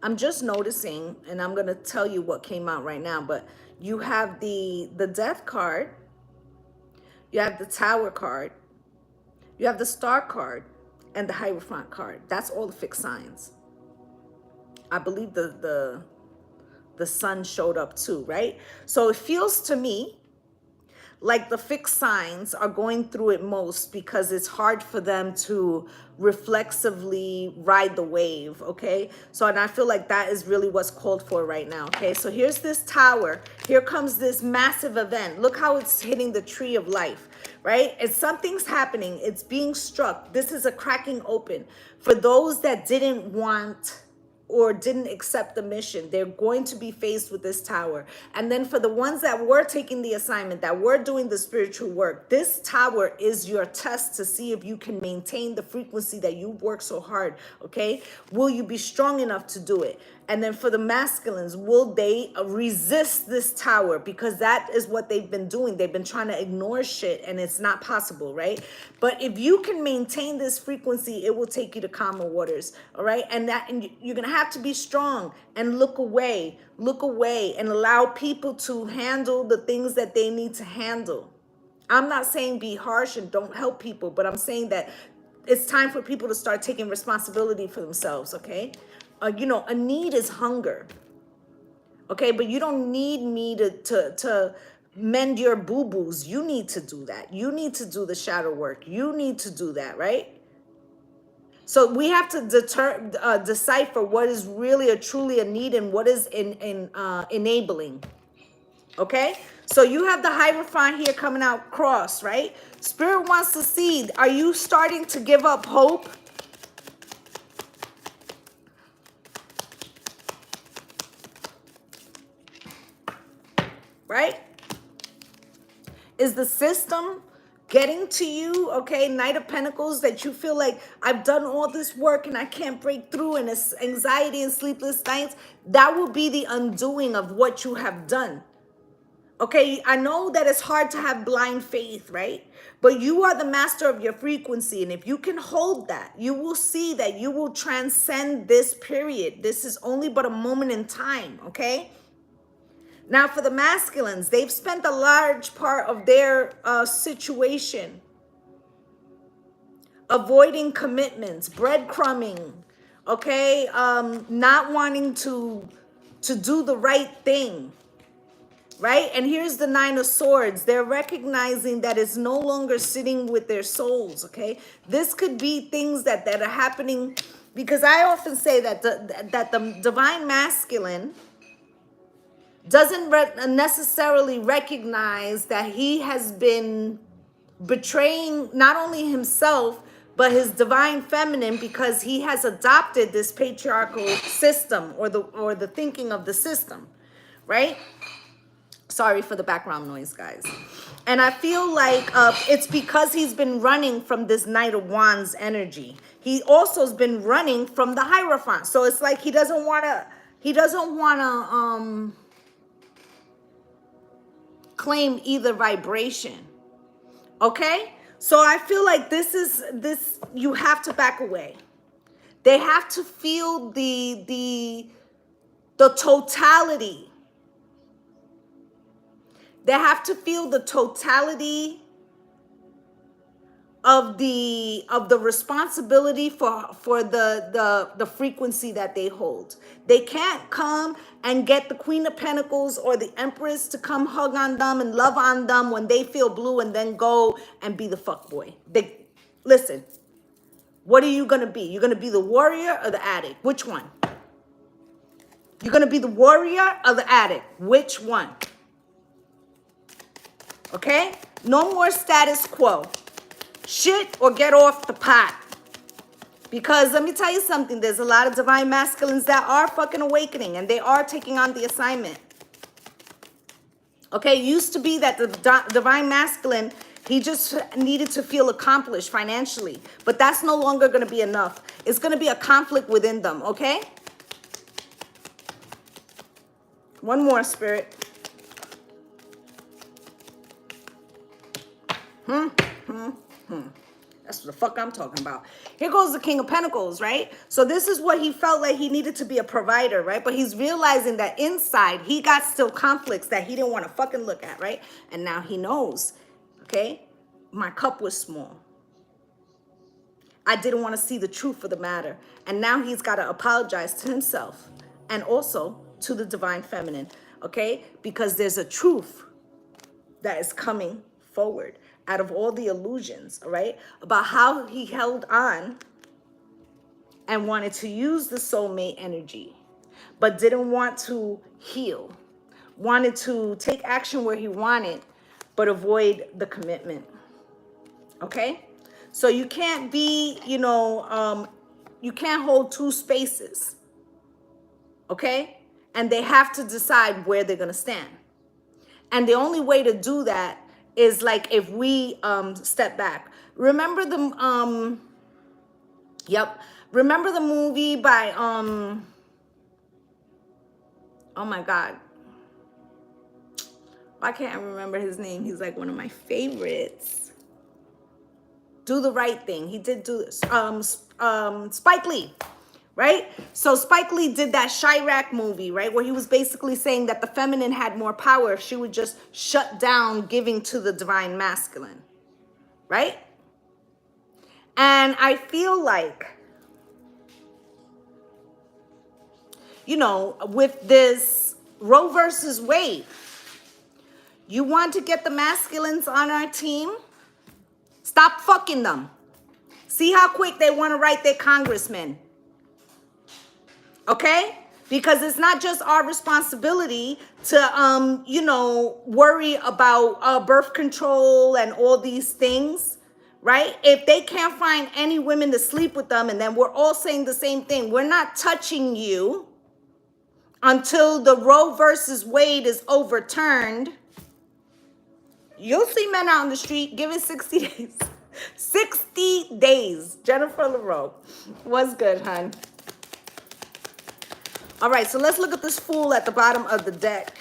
I'm just noticing, and I'm going to tell you what came out right now, but you have the Death card, you have the Tower card, you have the Star card, and the Hierophant card. That's all the fixed signs. I believe the Sun showed up too, right? So it feels to me like the fixed signs are going through it most because it's hard for them to reflexively ride the wave. Okay, so and I feel like that is really what's called for right now. Okay, so here's this Tower, here comes this massive event. Look how it's hitting the tree of life, right? It's something's happening, it's being struck. This is a cracking open for those that didn't want or didn't accept the mission. They're going to be faced with this Tower. And then for the ones that were taking the assignment, that were doing the spiritual work, this Tower is your test to see if you can maintain the frequency that you work so hard. Okay, will you be strong enough to do it? And then for the masculines, will they resist this Tower? Because that is what they've been doing. They've been trying to ignore shit, and it's not possible, right? But if you can maintain this frequency, it will take you to calmer waters, all right? And you're gonna have to be strong and look away and allow people to handle the things that they need to handle. I'm not saying be harsh and don't help people, but I'm saying that it's time for people to start taking responsibility for themselves, okay? You know, a need is hunger, okay? But you don't need me to mend your boo-boos. You need to do that. You need to do the shadow work. You need to do that, right? So we have to decipher what is really a truly a need and what is enabling. Okay, so you have the Hierophant here coming out cross, right? Spirit wants to see, are you starting to give up hope? Right? Is the system getting to you? Okay, Knight of Pentacles, that you feel like I've done all this work and I can't break through, and it's anxiety and sleepless nights. That will be the undoing of what you have done. Okay, I know that it's hard to have blind faith, right? But you are the master of your frequency. And if you can hold that, you will see that you will transcend this period. This is only but a moment in time, okay? Now, for the masculines, they've spent a large part of their situation avoiding commitments, breadcrumbing, okay? Not wanting to do the right thing. Right? And here's the Nine of Swords. They're recognizing that it's no longer sitting with their souls, okay? This could be things that are happening, because I often say that the divine masculine doesn't necessarily recognize that he has been betraying not only himself, but his divine feminine, because he has adopted this patriarchal system or the thinking of the system, right? Sorry for the background noise, guys. And I feel like it's because he's been running from this Knight of Wands energy. He also has been running from the Hierophant. So it's like he doesn't want to claim either vibration. Okay? So I feel like this you have to back away. They have to feel the totality. They have to feel the totality of the responsibility for the frequency that they hold. They can't come and get the Queen of Pentacles or the Empress to come hug on them and love on them when they feel blue and then go and be the fuck boy. They listen. What are you gonna be? You're gonna be the warrior or the addict? Which one? You're gonna be the warrior or the addict? Which one? Okay? No more status quo. Shit or get off the pot. Because let me tell you something, there's a lot of divine masculines that are fucking awakening and they are taking on the assignment. Okay, it used to be that the divine masculine, he just needed to feel accomplished financially. But that's no longer going to be enough. It's going to be a conflict within them, okay? One more, Spirit. That's what the fuck I'm talking about. Here goes the King of Pentacles, right? So this is what he felt like he needed to be a provider, right? But he's realizing that inside he got still conflicts that he didn't want to fucking look at, right? And now he knows, okay? My cup was small. I didn't want to see the truth of the matter. And now he's got to apologize to himself and also to the divine feminine, okay? Because there's a truth that is coming forward out of all the illusions, all right, about how he held on and wanted to use the soulmate energy, but didn't want to heal, wanted to take action where he wanted, but avoid the commitment, okay? So you can't be, you can't hold two spaces, okay? And they have to decide where they're going to stand. And the only way to do that is like if we step back. Remember the remember the movie by oh my god, why can't I remember his name? He's like one of my favorites. Do the Right Thing. He did do this. Spike Lee, right? So Spike Lee did that Chirac movie, right? Where he was basically saying that the feminine had more power if she would just shut down giving to the divine masculine, right? And I feel like, with this Roe versus Wade, you want to get the masculines on our team? Stop fucking them. See how quick they want to write their congressmen. Okay? Because it's not just our responsibility to, worry about birth control and all these things, right? If they can't find any women to sleep with them, and then we're all saying the same thing, we're not touching you until the Roe versus Wade is overturned. You'll see men out on the street. Give it 60 days. 60 days. Jennifer LaRoe. What's good, hon? All right, so let's look at this Fool at the bottom of the deck.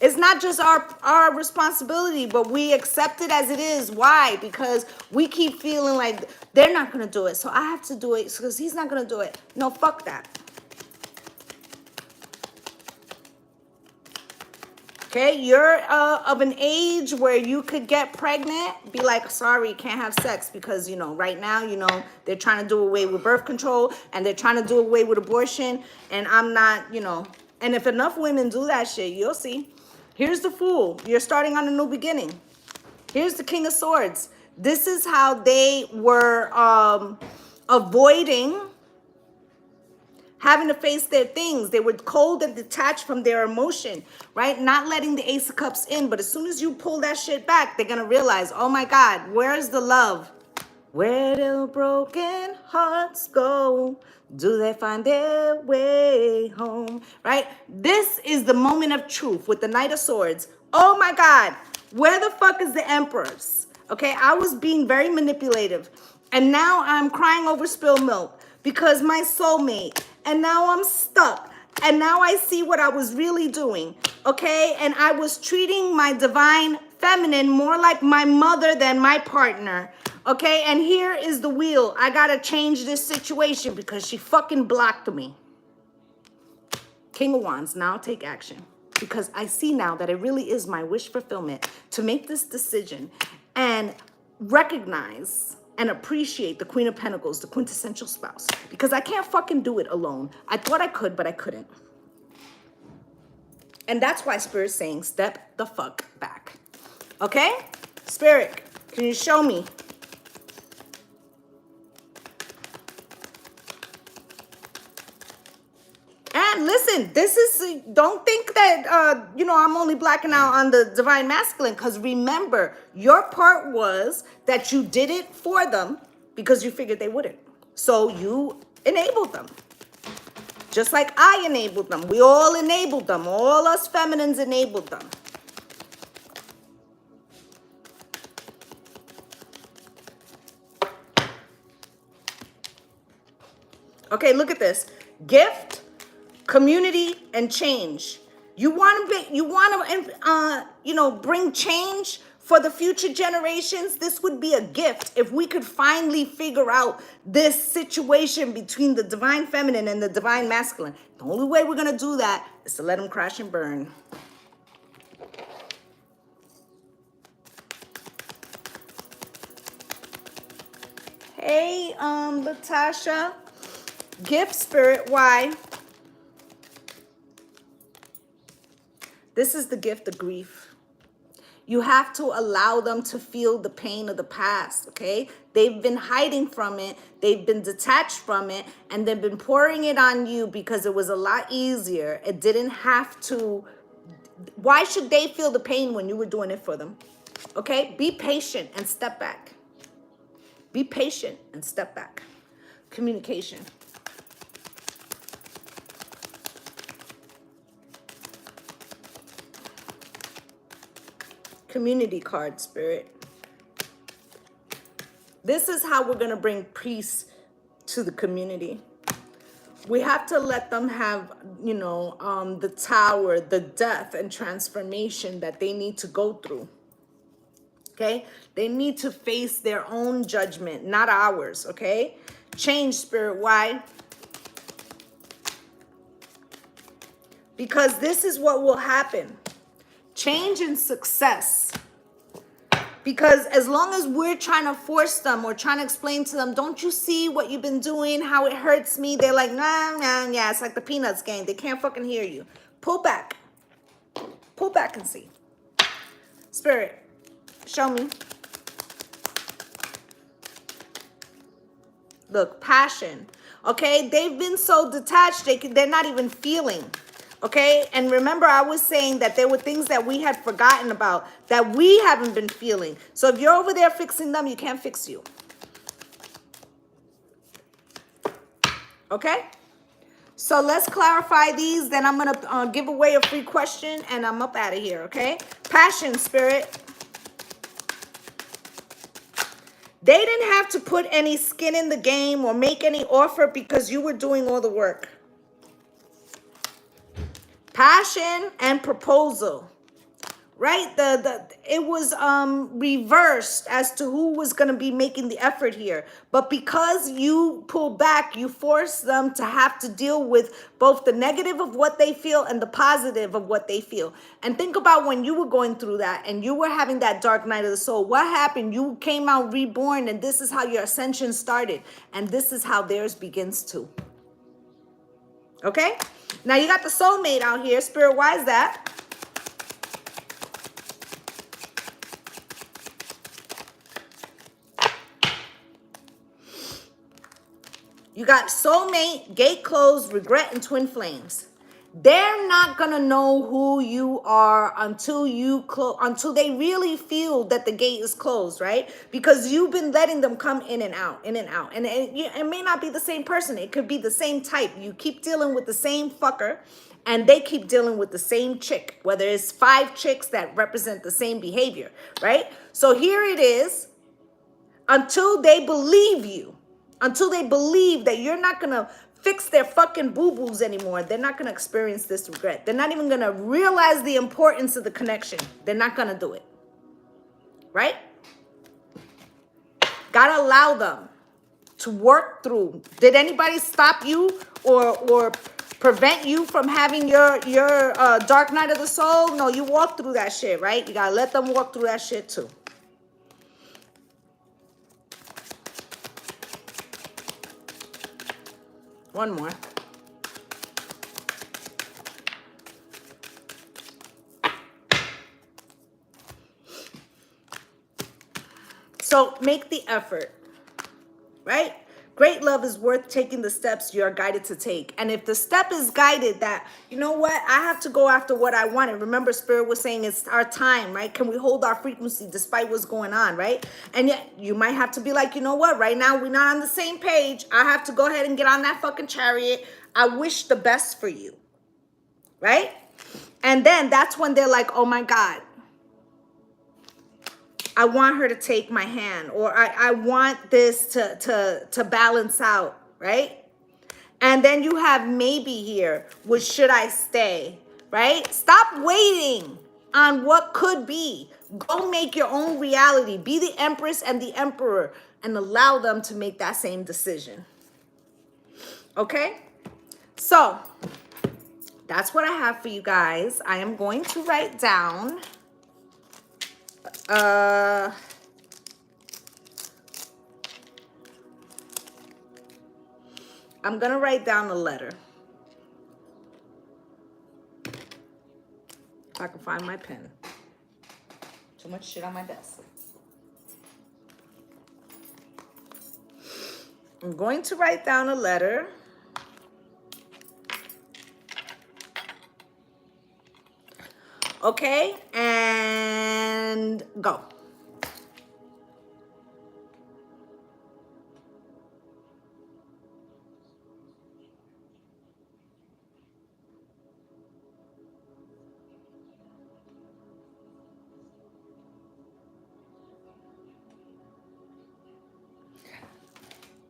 It's not just our responsibility, but we accept it as it is. Why? Because we keep feeling like they're not going to do it, so I have to do it because he's not going to do it. No, fuck that. Okay, you're of an age where you could get pregnant, be like, sorry, can't have sex because, right now, they're trying to do away with birth control and they're trying to do away with abortion. And I'm not, and if enough women do that shit, you'll see. Here's the Fool. You're starting on a new beginning. Here's the King of Swords. This is how they were avoiding having to face their things. They were cold and detached from their emotion, right? Not letting the Ace of Cups in. But as soon as you pull that shit back, they're going to realize, oh my God, where's the love? Where do broken hearts go? Do they find their way home? Right? This is the moment of truth with the Knight of Swords. Oh my God, where the fuck is the Empress? Okay, I was being very manipulative. And now I'm crying over spilled milk because my soulmate. And now I'm stuck. And now I see what I was really doing. Okay? And I was treating my divine feminine more like my mother than my partner. Okay? And here is the wheel. I gotta change this situation because she fucking blocked me. King of Wands, now take action. because I see now that it really is my wish fulfillment to make this decision and recognize and appreciate the Queen of Pentacles, the quintessential spouse, because I can't fucking do it alone. I thought I could, but I couldn't. And that's why Spirit's saying, step the fuck back. Okay? Spirit, can you show me? And listen, this is, don't think that, you know, I'm only blacking out on the divine masculine, because remember, your part was that you did it for them because you figured they wouldn't. So you enabled them. Just like I enabled them. We all enabled them. All us feminines enabled them. Okay, look at this. Gift, community, and change. You want to, you know, bring change for the future generations. This would be a gift if we could finally figure out this situation between the divine feminine and the divine masculine. The only way we're going to do that is to let them crash and burn. Hey, Latasha. Gift, spirit, why? This is the gift of grief. You have to allow them to feel the pain of the past, okay? They've been hiding from it. They've been detached from it, and they've been pouring it on you because it was a lot easier. It didn't have to. Why should they feel the pain when you were doing it for them? Okay? Be patient and step back. Be patient and step back. Communication. Community card, spirit. This is how we're going to bring peace to the community. We have to let them have, you know, the tower, the death and transformation that they need to go through. Okay? They need to face their own judgment, not ours, okay? Change, spirit. Why? Because this is what will happen. Change and success. Because as long as we're trying to force them or trying to explain to them, don't you see what you've been doing, how it hurts me? They're like, nah, yeah, it's like the Peanuts game. They can't fucking hear you. Pull back. Pull back and see. Spirit, show me. Look, passion. Okay, they've been so detached, they're not even feeling. Okay, and remember I was saying that there were things that we had forgotten about that we haven't been feeling. So if you're over there fixing them, you can't fix you. Okay, so let's clarify these. Then I'm gonna give away a free question and I'm up out of here. Okay, passion, spirit. They didn't have to put any skin in the game or make any offer because you were doing all the work. Passion and proposal, right? It was reversed as to who was going to be making the effort here. But because you pull back, you force them to have to deal with both the negative of what they feel and the positive of what they feel. And think about when you were going through that and you were having that dark night of the soul. What happened? You came out reborn, and this is how your ascension started. And this is how theirs begins too. Okay? Now you got the soulmate out here. Spirit, why is that? You got soulmate, gate closed, regret, and twin flames. They're not gonna know who you are until they really feel that the gate is closed, right? Because you've been letting them come in and out, in and out. And it may not be the same person. It could be the same type. You keep dealing with the same fucker, and they keep dealing with the same chick, whether it's 5 chicks that represent the same behavior, right? So here it is, until they believe you, until they believe that you're not gonna fix their fucking boo-boos anymore, they're not gonna experience this regret. They're not even gonna realize the importance of the connection. They're not gonna do it, right? Gotta allow them to work through. Did anybody stop you or prevent you from having your dark night of the soul. No, you walk through that shit, right? You gotta let them walk through that shit too. One more. So make the effort, right? Great love is worth taking the steps you are guided to take. And if the step is guided that, you know what, I have to go after what I want. And remember, Spirit was saying it's our time, right? Can we hold our frequency despite what's going on, right? And yet you might have to be like, you know what, right now we're not on the same page. I have to go ahead and get on that fucking chariot. I wish the best for you, right? And then that's when they're like, oh my God, I want her to take my hand, or I want this to balance out, right? And then you have maybe here, which should I stay, right? Stop waiting on what could be. Go make your own reality. Be the Empress and the Emperor and allow them to make that same decision. Okay? So that's what I have for you guys. I am going to write down I'm gonna write down a letter. If I can find my pen. Too much shit on my desk. I'm going to write down a letter. Okay, and go.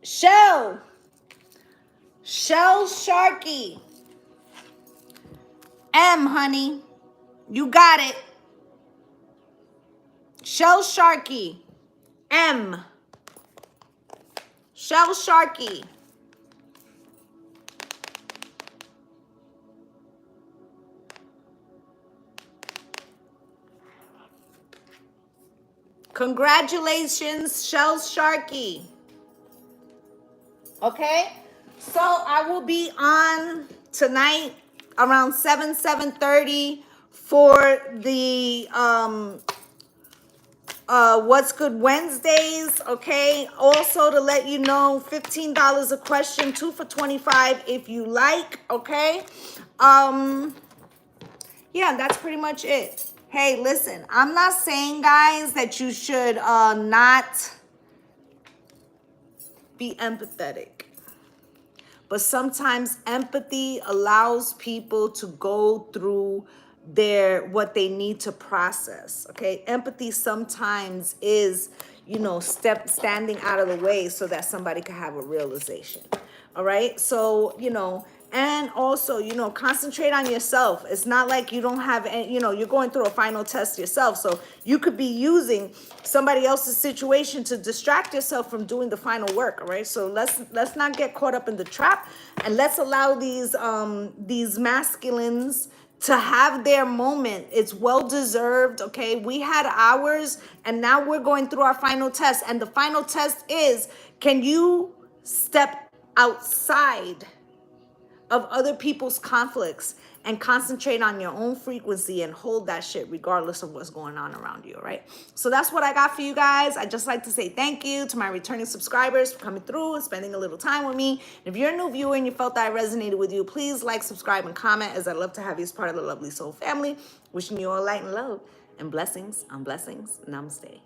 Shell Sharky. M, honey. You got it. Shell Sharky. M. Shell Sharky. Congratulations, Shell Sharky. Okay? So I will be on tonight around 7:30 for the What's Good Wednesdays, okay? Also to let you know, $15 a question, 2 for $25 if you like, okay? Yeah, that's pretty much it. Hey, listen, I'm not saying, guys, that you should not be empathetic. But sometimes empathy allows people to go through what they need to process. Okay, empathy sometimes is, standing out of the way so that somebody can have a realization. All right, so and also concentrate on yourself. It's not like you don't have any, you're going through a final test yourself, so you could be using somebody else's situation to distract yourself from doing the final work. All right, so let's not get caught up in the trap, and let's allow these masculines to have their moment. It's well deserved. Okay, we had ours, and now we're going through our final test, and the final test is, can you step outside of other people's conflicts and concentrate on your own frequency and hold that shit regardless of what's going on around you, all right? So that's what I got for you guys. I just like to say thank you to my returning subscribers for coming through and spending a little time with me. And if you're a new viewer and you felt that I resonated with you, please like, subscribe, and comment, as I'd love to have you as part of the Lovely Soul family. Wishing you all light and love and blessings on blessings. Namaste.